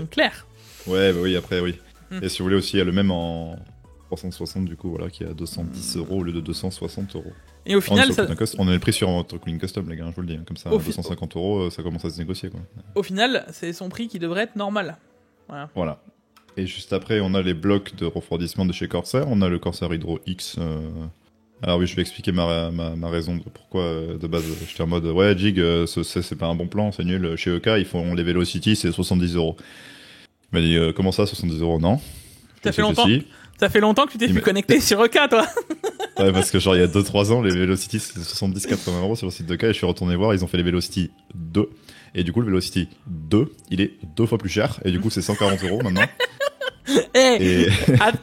clairs. Ouais, bah oui, après oui. Et si vous voulez aussi, il y a le même en 360 du coup, voilà, qui est à 210 € au lieu de 260 €. Et au final, on est le prix sur notre cooling custom, les gars, je vous le dis. Comme ça, 250 €, ça commence à se négocier, quoi. Au final, c'est son prix qui devrait être normal. Voilà. Et juste après, on a les blocs de refroidissement de chez Corsair. On a le Corsair Hydro X. Alors oui, je vais expliquer ma raison de pourquoi de base j'étais en mode ouais, Jig, c'est pas un bon plan, c'est nul. Chez EK, ils font les Velocity, c'est 70 €. Il m'a dit comment ça, 70 €? Non. Ça fait longtemps que tu t'es plus connecté sur EK, toi. Ouais, parce que genre il y a 2-3 ans, les Velocity c'était 70-80 € sur le site de EK et je suis retourné voir, ils ont fait les Velocity 2. Et du coup, le Velocity 2, il est 2 fois plus cher. Et du coup, c'est 140 € maintenant.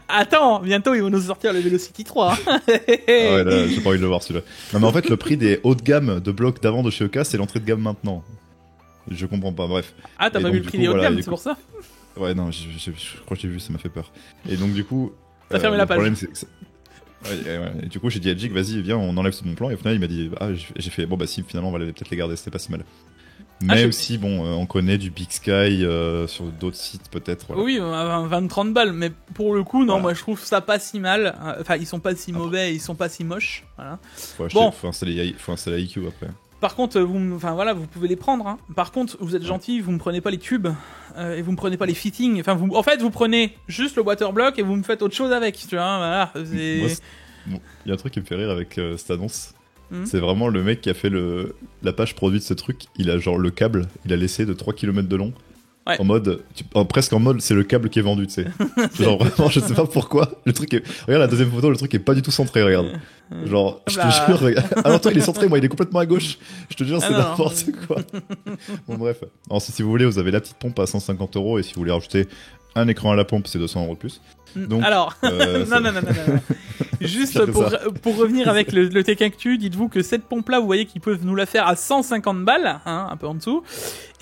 Attends, bientôt ils vont nous sortir le Velocity 3. Ah ouais, là, j'ai pas envie de le voir celui-là. Non, mais en fait, le prix des hauts de gamme de blocs d'avant de chez EK, c'est l'entrée de gamme maintenant. Je comprends pas, bref. Ah, t'as pas vu le prix des hauts de gamme, c'est pour ça? Ouais, non, je crois que j'ai vu, ça m'a fait peur. Et donc, du coup. T'as fermé la page. Le problème, c'est que ouais. Et du coup, j'ai dit à Jig, vas-y, viens, on enlève ce bon plan. Et au final, il m'a dit, j'ai fait, bon, bah si, finalement, on va peut-être les garder, c'était pas si mal. Même si, bon, on connaît du Big Sky sur d'autres sites, peut-être. Voilà. Oui, 20-30 balles, mais pour le coup, non, moi je trouve ça pas si mal. Enfin, ils sont pas si mauvais, ils sont pas si moches. Voilà. Faut installer IQ après. Par contre, vous pouvez les prendre. Hein. Par contre, vous êtes gentil, vous me prenez pas les tubes et vous me prenez pas les fittings. Enfin, en fait, vous prenez juste le waterblock et vous me faites autre chose avec. Tu vois, voilà. Il y a un truc qui me fait rire avec cette annonce. C'est vraiment le mec qui a fait la page produit de ce truc. Il a genre le câble, il a laissé de 3 km de long. Ouais. En mode, presque en mode, c'est le câble qui est vendu, tu sais. Genre vraiment, je sais pas pourquoi. Le truc est. Regarde la deuxième photo, le truc est pas du tout centré, regarde. Genre, je te jure, regarde. Alors toi, il est centré, moi, il est complètement à gauche. Je te jure, c'est n'importe quoi. Bon, bref. Alors, si vous voulez, vous avez la petite pompe à 150 € et si vous voulez rajouter un écran à la pompe, c'est 200 € de plus. Donc, alors, non. Juste pour revenir avec le Tech Actu, dites-vous que cette pompe-là, vous voyez qu'ils peuvent nous la faire à 150 balles, hein, un peu en dessous,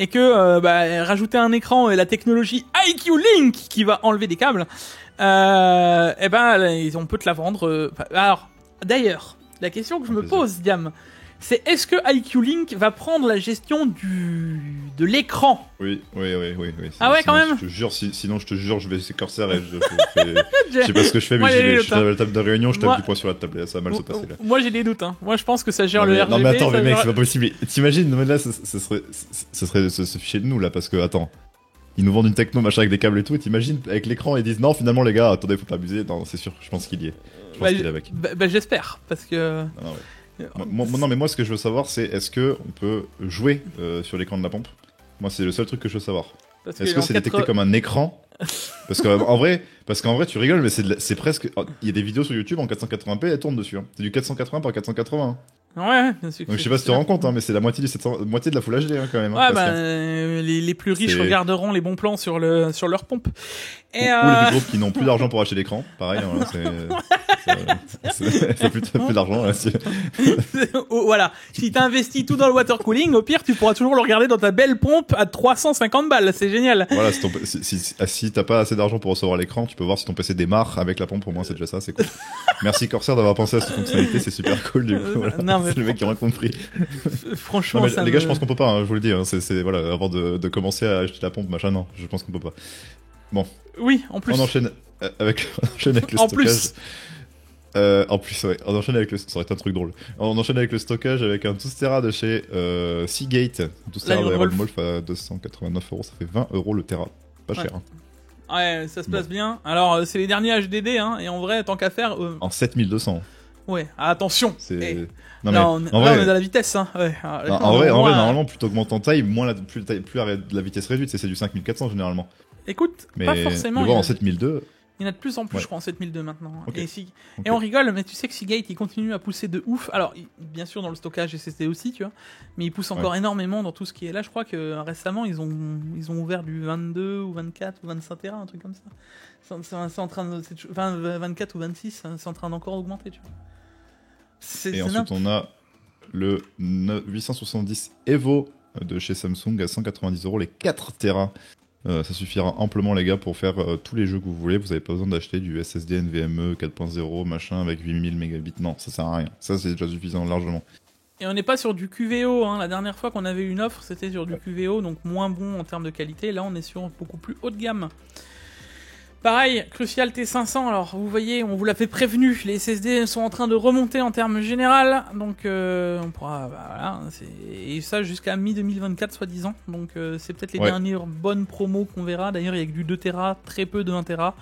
et que rajouter un écran et la technologie IQ Link qui va enlever des câbles, on peut te la vendre. Alors, d'ailleurs, la question que je me pose, Diam, c'est est-ce que IQ Link va prendre la gestion de l'écran? Oui. Ah ouais, quand même. Je te jure, sinon je te jure, je vais essayer Corsair et je sais pas ce que je fais, mais je suis à la table de réunion, je tape du poing sur la table et ça va mal se passer là. Moi j'ai des doutes, hein. Moi je pense que ça gère le RGB. Non mais attends, mais mec, c'est pas possible. T'imagines, mais là, ce serait se ficher de nous là, parce que attends. Ils nous vendent une techno machin avec des câbles et tout, et t'imagines avec l'écran ils disent non finalement les gars attendez faut pas abuser, non c'est sûr je pense qu'il y est, qu'il est avec. J'espère parce que. Non, ouais. Non mais moi ce que je veux savoir c'est est-ce que on peut jouer sur l'écran de la pompe. Moi c'est le seul truc que je veux savoir. Est-ce que c'est détecté comme un écran? Parce qu'en vrai tu rigoles mais c'est presque, il y a des vidéos sur YouTube en 480p elles tournent dessus hein. C'est du 480 par 480. Ouais, bien sûr. Donc je sais pas si tu te rends compte, hein, mais c'est la moitié de la Full HD hein, quand même. Ouais, les plus riches regarderont les bons plans sur leur pompe. Ou les plus gros qui n'ont plus d'argent pour acheter l'écran, pareil. C'est plus d'argent là. Voilà. Si t'as investi tout dans le water cooling, au pire tu pourras toujours le regarder dans ta belle pompe à 350 balles. C'est génial. Voilà. Si t'as pas assez d'argent pour recevoir l'écran, tu peux voir si ton PC démarre avec la pompe. Au moins c'est déjà ça, c'est cool. Merci Corsair d'avoir pensé à cette fonctionnalité, c'est super cool du coup. Voilà. Non, c'est le mec qui aurait compris. Franchement, non, les gars, je pense qu'on peut pas, hein, je vous le dis. Hein, voilà, avant de commencer à acheter la pompe, machin, non, je pense qu'on peut pas. Bon. Oui, en plus. On enchaîne avec le stockage. En plus, ouais, on enchaîne avec ça aurait été un truc drôle. On enchaîne avec le stockage avec un 12 Tera de chez Seagate. 12 Tera de Iron Wolf à 289 €, ça fait 20 € le Tera. Pas cher. Hein. Ouais, ça se passe bien. Alors, c'est les derniers HDD, hein, et en vrai, tant qu'à faire. En 7200. Ouais, attention. Non, là, on est à la vitesse, hein. Ouais. En vrai, normalement, plus t'augmentes en taille, plus la vitesse réduite, c'est du 5400 généralement. Écoute, pas forcément. Mais en 7002. Il y en a de plus en plus, je crois, en 7002 maintenant. Okay. Et on rigole, mais tu sais que Seagate, il continue à pousser de ouf. Alors, bien sûr, dans le stockage SSD aussi, tu vois. Mais il pousse encore énormément dans tout ce qui est là. Je crois que récemment, ils ont ouvert du 22 ou 24 ou 25 Tera, un truc comme ça. C'est en train de. 24 ou 26, c'est en train d'encore augmenter, tu vois. Et ensuite, on a le 870 Evo de chez Samsung à 190 €, les 4 Tera. Ça suffira amplement les gars pour faire tous les jeux que vous voulez. Vous n'avez pas besoin d'acheter du SSD NVMe 4.0 machin avec 8000 mégabits. Non, ça sert à rien. Ça c'est déjà suffisant largement. Et on n'est pas sur du QVO, hein. La dernière fois qu'on avait une offre, c'était sur du QVO, donc moins bon en termes de qualité. Là, on est sur beaucoup plus haut de gamme. Pareil, Crucial T500, alors vous voyez, on vous l'avait prévenu, les SSD sont en train de remonter en termes général, donc on pourra, voilà, et ça jusqu'à mi-2024 soi-disant, donc c'est peut-être les dernières bonnes promos qu'on verra. D'ailleurs, il y a que du 2 Tera, très peu de 1 Tera.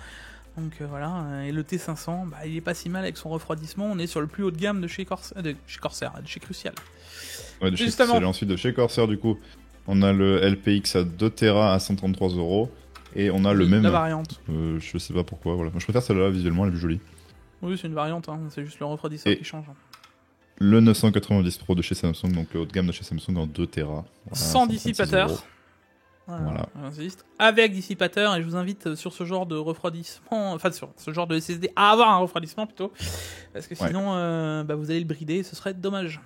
Donc voilà, et le T500, il est pas si mal avec son refroidissement. On est sur le plus haut de gamme de chez Corsair, de chez Crucial. Ouais, de chez Crucial. Et ensuite de chez Corsair, du coup, on a le LPX à 2 Tera à 133 €. Et on a le même. La variante. Je sais pas pourquoi, voilà. Moi, je préfère celle-là, visuellement, elle est plus jolie. Oui, c'est une variante, hein. C'est juste le refroidisseur qui change. Le 990 Pro de chez Samsung, donc le haut de gamme de chez Samsung en 2 Tera. Voilà, sans dissipateur. Voilà. J'insiste. Avec dissipateur, et je vous invite sur ce genre de refroidissement, enfin sur ce genre de SSD à avoir un refroidissement plutôt, parce que sinon vous allez le brider, ce serait dommage.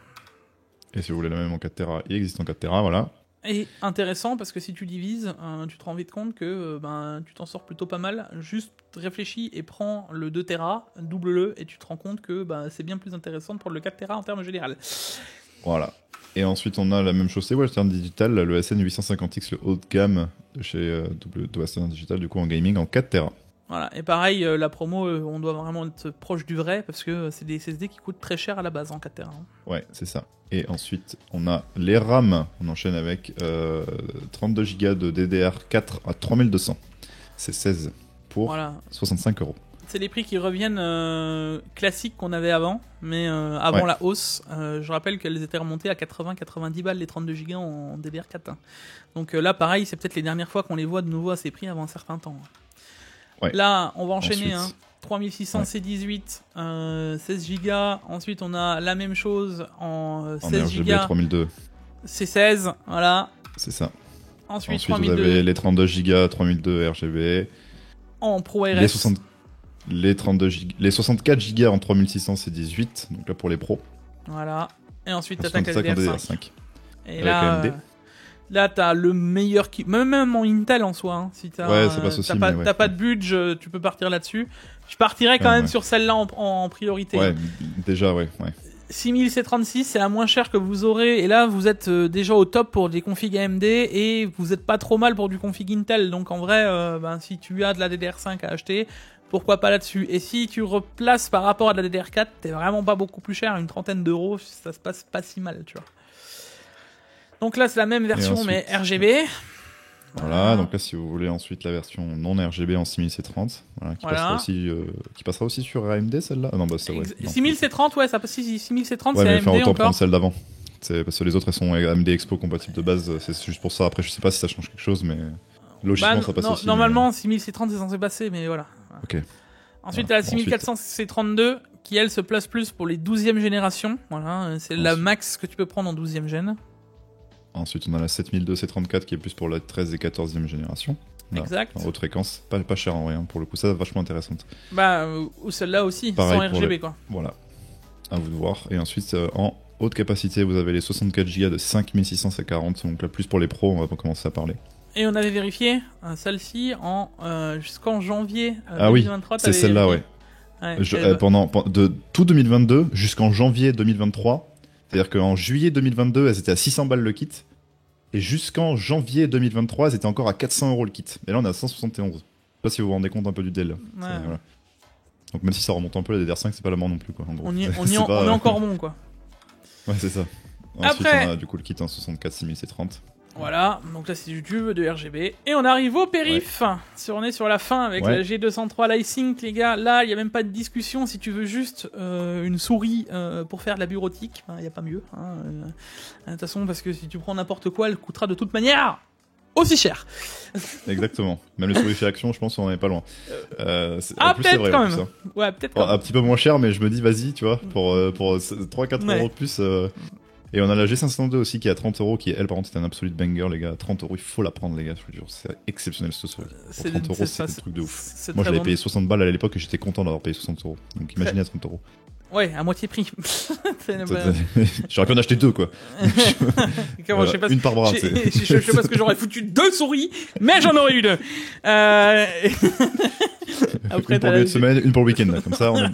Et si vous voulez la même en 4 Tera, il existe en 4 Tera, voilà. Et intéressant parce que si tu divises, tu te rends vite compte que tu t'en sors plutôt pas mal. Juste réfléchis et prends le 2 Tera, double-le, et tu te rends compte que c'est bien plus intéressant de prendre le 4 Tera en termes général. Voilà. Et ensuite, on a la même chose, c'est Western Digital, le SN850X, le haut de gamme de chez Western Digital, du coup en gaming, en 4 Tera. Voilà, et pareil, la promo, on doit vraiment être proche du vrai, parce que c'est des SSD qui coûtent très cher à la base en 4 Tera. Ouais, c'est ça. Et ensuite, on a les RAM, on enchaîne avec 32 Go de DDR4 à 3200. C'est 16 pour 65 €. C'est les prix qui reviennent classiques qu'on avait avant, mais avant la hausse, je rappelle qu'elles étaient remontées à 80-90 balles les 32 Go en DDR4. Hein. Donc là, pareil, c'est peut-être les dernières fois qu'on les voit de nouveau à ces prix avant un certain temps. Ouais. Là, on va enchaîner. 3600 C18, 16 Go. Ensuite, on a la même chose en 16 Go. 3002. C16, voilà. C'est ça. Ensuite vous avez les 32 Go 3002 RGB. En ProRS. Les 64 Go en 3600 C18, donc là pour les pros. Voilà. Et ensuite, t'attaques à DDR5. Et là, t'as le meilleur qui. Même en Intel en soi. Hein. Si t'as t'as pas de budget, tu peux partir là-dessus. Je partirais quand même sur celle-là en priorité. Ouais, déjà, ouais. 6000C36, c'est la moins chère que vous aurez. Et là, vous êtes déjà au top pour des configs AMD. Et vous êtes pas trop mal pour du config Intel. Donc en vrai, si tu as de la DDR5 à acheter, pourquoi pas là-dessus. Et si tu replaces par rapport à de la DDR4, t'es vraiment pas beaucoup plus cher. Une trentaine d'euros, ça se passe pas si mal, tu vois. Donc là, c'est la même version, ensuite, mais RGB. Voilà, donc là, si vous voulez ensuite la version non RGB en 6000C30, qui passera aussi sur AMD, celle-là. Ah non, c'est vrai. 6000C30, ouais, ça passe 6000C30, c'est mais AMD autant encore. prendre celle d'avant. C'est parce que les autres, elles sont AMD Expo compatibles de base, c'est juste pour ça. Après, je sais pas si ça change quelque chose, mais logiquement, ça passe aussi. Normalement, 6000C30, c'est censé passer, mais voilà. Ok. Ensuite, la 6400C32, qui elle se place plus pour les 12e générations. Voilà, c'est la max que tu peux prendre en 12e gène. Ensuite, on a la 7002 C34 qui est plus pour la 13 et 14e génération. Là, exact. En haute fréquence. Pas cher en rien, pour le coup. Ça, vachement intéressante. Ou celle-là aussi, pareil, sans RGB, quoi. Voilà. À vous de voir. Et ensuite, en haute capacité, vous avez les 64 Go de 5600 C40. Donc là, plus pour les pros, on va commencer à parler. Et on avait vérifié celle-ci jusqu'en janvier 2023. Oui, c'est celle-là, ouais. Pendant de tout 2022 jusqu'en janvier 2023. C'est-à-dire qu'en juillet 2022, elles étaient à 600 balles le kit. Et jusqu'en janvier 2023, elles étaient encore à 400 € le kit. Et là, on est à 171. Je sais pas si vous vous rendez compte un peu du deal. Voilà. Donc même si ça remonte un peu, la DDR5, c'est pas la mort non plus, quoi. En gros. On est encore bon, quoi. Ouais, c'est ça. Ensuite, on a du coup le kit en 64 6000C30. Voilà, donc là c'est du tube de RGB. Et on arrive au périph. On est sur la fin avec la G203 Lysync, les gars. Là, il n'y a même pas de discussion. Si tu veux juste une souris pour faire de la bureautique, il n'y a pas mieux. De toute façon, parce que si tu prends n'importe quoi, elle coûtera de toute manière aussi cher. Exactement. Même le souris chez Action, je pense qu'on en est pas loin. Peut-être vrai, quand même. Ouais, peut-être. Un petit peu moins cher, mais je me dis, vas-y, tu vois, pour 3-4 € de plus. Et on a la G502 aussi qui est à 30 €, qui elle par contre c'est un absolute banger, les gars. 30 €, il faut la prendre, les gars, je vous jure, c'est exceptionnel ce souris. Pour 30 €, c'est un truc de ouf. Moi j'avais payé 60 balles à l'époque et j'étais content d'avoir payé 60 €. Donc imaginez à 30 €. Ouais, à moitié prix. J'aurais pu en acheter 2, quoi. Je sais pas une par bras, je sais pas ce que j'aurais foutu 2 souris, mais j'en aurais eu 2. Après, une pour le milieu de semaine, une pour le week-end, là. Comme ça, on est...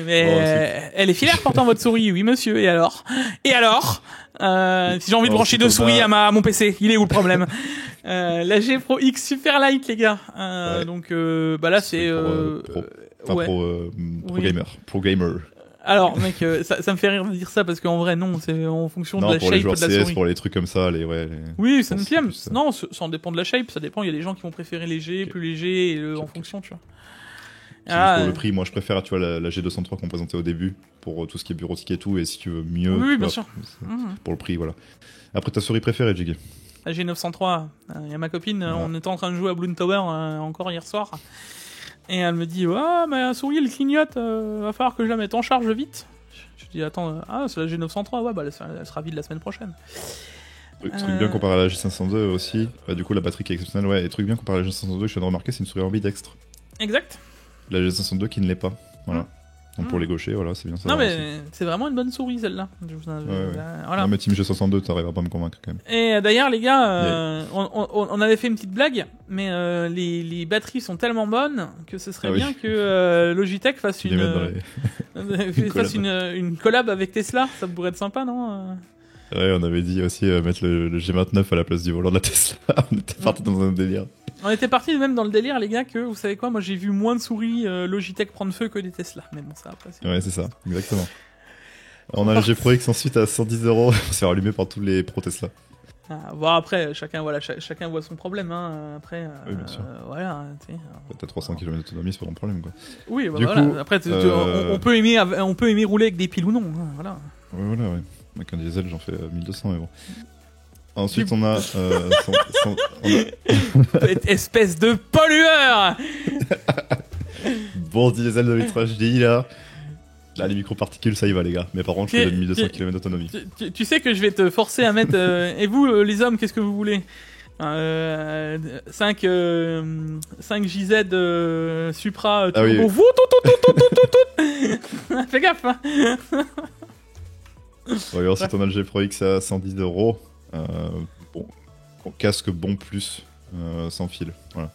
Mais elle est filaire pourtant, votre souris, oui monsieur, et alors si j'ai envie de brancher 2 souris à mon PC, il est où le problème? La G Pro X Super Light, les gars. Donc là c'est pro gamer. Alors mec, ça me fait rire de dire ça parce qu'en vrai non, c'est en fonction de la shape de la souris. Pour les trucs comme ça, oui, ça me tient. Non, ça en dépend de la shape, ça dépend, il y a des gens qui vont préférer léger, plus léger en fonction, tu vois. Pour le prix, moi je préfère, tu vois, la G203 qu'on présentait au début pour tout ce qui est bureautique et tout, et si tu veux mieux, oui, bien sûr. Pour le prix, voilà. Après, ta souris préférée, Jiggy? La G903. Il y a ma copine, on était en train de jouer à Bloon Tower encore hier soir, et elle me dit mais la souris elle clignote, va falloir que je la mette en charge vite. Je dis attends, c'est la G903, ouais, elle sera vide la semaine prochaine. Truc bien comparé à la G502 aussi, du coup la batterie qui est exceptionnelle, ouais, et truc bien comparé à la G502, je viens de remarquer, c'est une souris ambidextre. Exact. La G502 qui ne l'est pas, voilà. Donc pour les gauchers, voilà, c'est bien ça. Non mais c'est vraiment une bonne souris celle-là. Voilà. Non mais Team G62, t'arrives pas à me convaincre quand même. Et d'ailleurs les gars, on avait fait une petite blague, mais les batteries sont tellement bonnes que ce serait bien que Logitech fasse une collab avec Tesla, ça pourrait être sympa, non? Ouais, on avait dit aussi mettre le G29 à la place du volant de la Tesla. On était parti dans un délire. On était parti même dans le délire, les gars, que vous savez quoi, moi j'ai vu moins de souris Logitech prendre feu que des Tesla. Mais bon, ça après. Ouais, c'est ça, exactement. On a le G Pro X ensuite à 110€. On s'est allumé par tous les pro Tesla. Bon, après, chacun voit son problème. Hein. Après, oui, bien sûr. Voilà. T'as 300 km d'autonomie, c'est pas mon problème, quoi. Oui, voilà. Coup, après, on peut aimer rouler avec des piles ou non. Hein, voilà. Ouais, voilà, ouais. Avec un diesel, j'en fais 1200, mais bon. Ensuite, on a... Espèce de pollueur. Bon diesel de litre HDI, là. Là, les microparticules, ça y va, les gars. Mais par contre, je te donne 1200 km d'autonomie. Tu sais que je vais te forcer à mettre... et vous, les hommes, qu'est-ce que vous voulez 5 JZ Supra turbo. Fais gaffe, hein. Ouais, ensuite, on a le G Pro X à 110€. Bon, casque bon plus, sans fil. Voilà.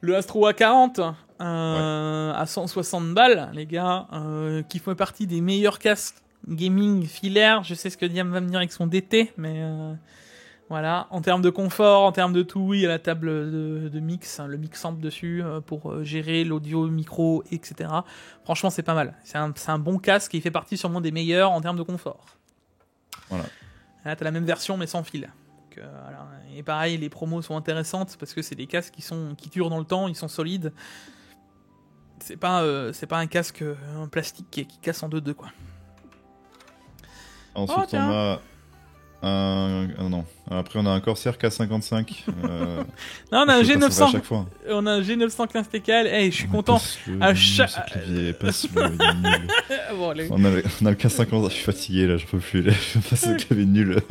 Le Astro A40 à 160 balles, les gars, qui fait partie des meilleurs casques gaming filaires. Je sais ce que Diam va me dire avec son DT, mais voilà. En termes de confort, en termes de tout, il y a la table de mix, le mix amp dessus pour gérer l'audio, micro, etc. Franchement, c'est pas mal. C'est un bon casque et il fait partie sûrement des meilleurs en termes de confort. Voilà. Là, t'as la même version mais sans fil. Donc, voilà. Et pareil, les promos sont intéressantes parce que c'est des casques qui durent dans le temps, ils sont solides. C'est pas un casque en plastique qui casse en deux quoi. Ensuite, on a non. Après, on a un Corsair K55. Non, on a un G900. On a un G915 TKL. Hey, je suis content. Bon, on a le K50. Je suis fatigué là, je peux plus. Je passe le clavier nul.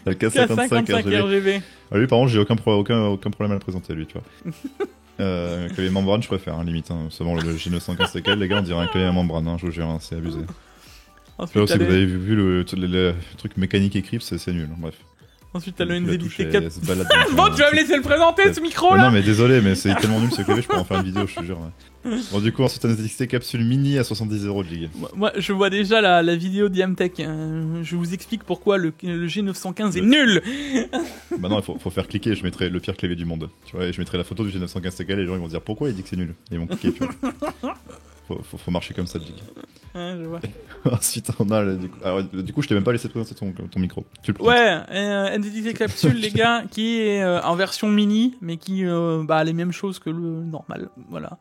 Le K55 RGB. Ah, lui, par contre, j'ai aucun problème à le présenter, lui, tu vois. Clavier membrane, je préfère, limite. C'est bon, le G915 TKL, les gars, on dirait un clavier membrane, je vous jure, c'est abusé. Là aussi, vous avez vu le truc mécanique Eclipse, c'est nul, bref. Ensuite, t'as le NZXT 4. Bon, tu vas me laisser le présenter, ce micro là. Non, mais désolé, mais c'est tellement nul ce clavier, je pourrais en faire une vidéo, je te jure. Bon, du coup, ensuite, un NZXT capsule mini à 70€ de ligue. Moi, je vois déjà la vidéo d'Iamtech. Je vous explique pourquoi le G915 est nul. Bah non, il faut faire cliquer, je mettrai le pire clavier du monde. Tu vois, et je mettrai la photo du G915 TKL et les gens ils vont dire pourquoi il dit que c'est nul. Et ils vont cliquer, tu vois. Faut marcher comme ça, Jig. Ouais, je vois. Ensuite, on a du coup, je t'ai même pas laissé présenter ton micro. Tu le ouais, NZXT capsule, les gars, qui est en version mini, mais qui a les mêmes choses que le normal. Voilà.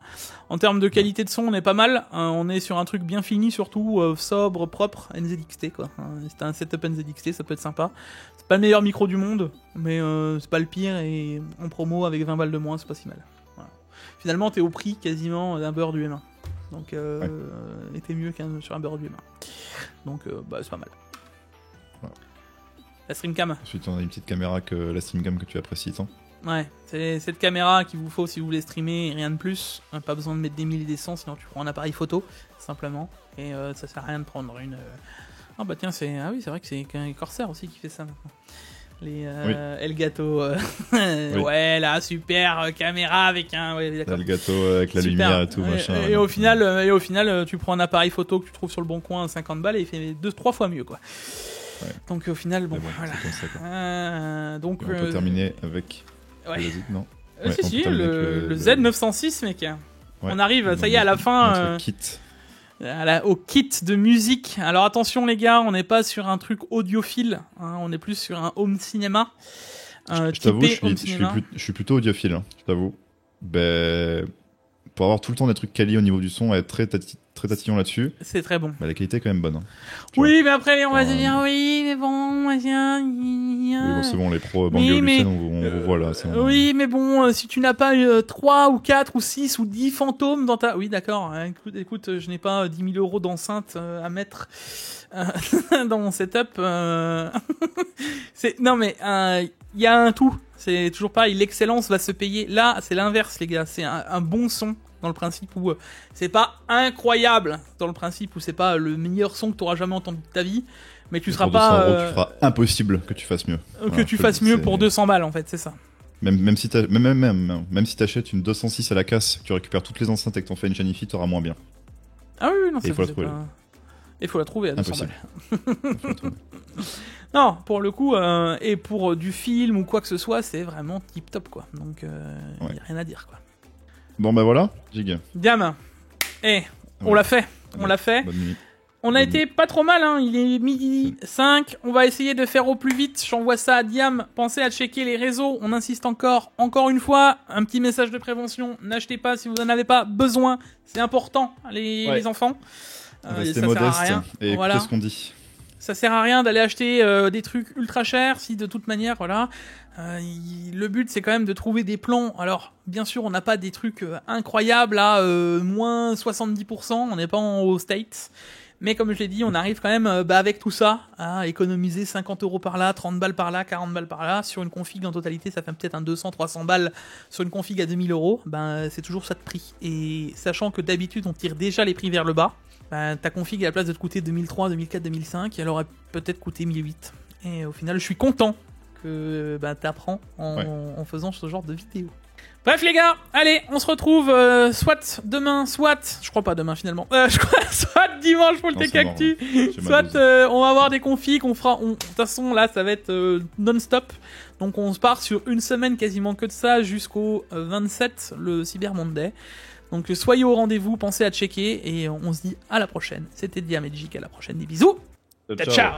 En termes de qualité de son, on est pas mal. On est sur un truc bien fini, surtout sobre, propre, NZXT quoi. C'est un setup NZXT, ça peut être sympa. C'est pas le meilleur micro du monde, mais c'est pas le pire. Et en promo, avec 20 balles de moins, c'est pas si mal. Voilà. Finalement, t'es au prix quasiment d'un beurre du M1. Donc, était mieux sur un beurre du M1. Donc, c'est pas mal. Ouais. La Streamcam. Ensuite, on a une petite caméra la Streamcam que tu apprécies tant. Ouais, c'est cette caméra qu'il vous faut si vous voulez streamer et rien de plus. Pas besoin de mettre des 1000 et des 100, sinon tu prends un appareil photo, simplement. Et ça sert à rien de prendre une... Ah bah tiens, ah oui, c'est vrai que c'est un Corsair aussi qui fait ça maintenant. Les Elgato, oui. Ouais, la super caméra avec un... Ouais, d'accord. Elgato avec la lumière et tout, machin. Et au final, tu prends un appareil photo que tu trouves sur le bon coin à 50 balles et il fait 2-3 fois mieux, quoi. Ouais. Donc au final, bon, voilà. C'est comme ça, donc, on peut terminer avec... Ouais. Non si, le Z906, mec. Ouais. On arrive, ça y est, à la fin... Notre kit. Au kit de musique. Alors attention les gars, on n'est pas sur un truc audiophile, hein, on est plus sur un home cinéma. Je t'avoue, je suis plutôt audiophile, hein, je t'avoue. Pour avoir tout le temps des trucs quali au niveau du son et être très tatillon là-dessus. C'est très bon. La qualité est quand même bonne. Hein, oui, mais après on va se dire oui, mais bon, oui, bon, c'est bon, les pros Bang Olufsen, on vous voit là. Oui, mais bon, si tu n'as pas 3 ou 4 ou 6 ou 10 fantômes dans ta... Oui, d'accord, hein, écoute, je n'ai pas 10 000 € d'enceinte à mettre dans mon setup. Non, mais il y a un tout. C'est toujours pareil, l'excellence va se payer. Là, c'est l'inverse, les gars. C'est un bon son, dans le principe où c'est pas incroyable, dans le principe où c'est pas le meilleur son que tu auras jamais entendu de ta vie, mais tu seras pas... tu feras impossible que tu fasses mieux. Que tu fasses mieux pour 200 balles, en fait, c'est ça. Même si t'achètes une 206 à la casse, tu récupères toutes les enceintes et que t'en fais une Shanifi, t'auras moins bien. Ah oui, non, il faut la trouver. Il faut la trouver à 200 impossible. balles. Non, pour le coup, et pour du film ou quoi que ce soit, c'est vraiment tip top, quoi. Donc, y a rien à dire, quoi. Bon, bah voilà, Jig. Diam. On l'a fait. On l'a fait. Bonne nuit. On a été pas trop mal, hein. Il est 12h05. On va essayer de faire au plus vite. J'envoie ça à Diam. Pensez à checker les réseaux. On insiste encore une fois. Un petit message de prévention. N'achetez pas si vous en avez pas besoin. C'est important, les enfants. Restez modeste. Et voilà. Écoutez ce qu'on dit. Ça sert à rien d'aller acheter des trucs ultra chers si de toute manière, voilà. Le but, c'est quand même de trouver des plans. Alors, bien sûr, on n'a pas des trucs incroyables à moins 70%. On n'est pas aux States. Mais comme je l'ai dit, on arrive quand même avec tout ça à économiser 50 € par là, 30 balles par là, 40 balles par là. Sur une config en totalité, ça fait peut-être un 200-300 balles sur une config à 2000 €. C'est toujours ça de prix. Et sachant que d'habitude, on tire déjà les prix vers le bas, ta config, à la place de te coûter 2003, 2004, 2005, elle aurait peut-être coûté 1008. Et au final, je suis content que t'apprends en faisant ce genre de vidéo. Bref les gars, allez, on se retrouve soit demain, soit... Je crois pas demain finalement. Soit dimanche pour le Tech Actu. Soit on va avoir des configs, de toute façon là ça va être non-stop. Donc on se part sur une semaine quasiment que de ça jusqu'au 27, le Cyber Monday. Donc soyez au rendez-vous, pensez à checker et on se dit à la prochaine. C'était Diam et Jig, à la prochaine, des bisous. Ciao.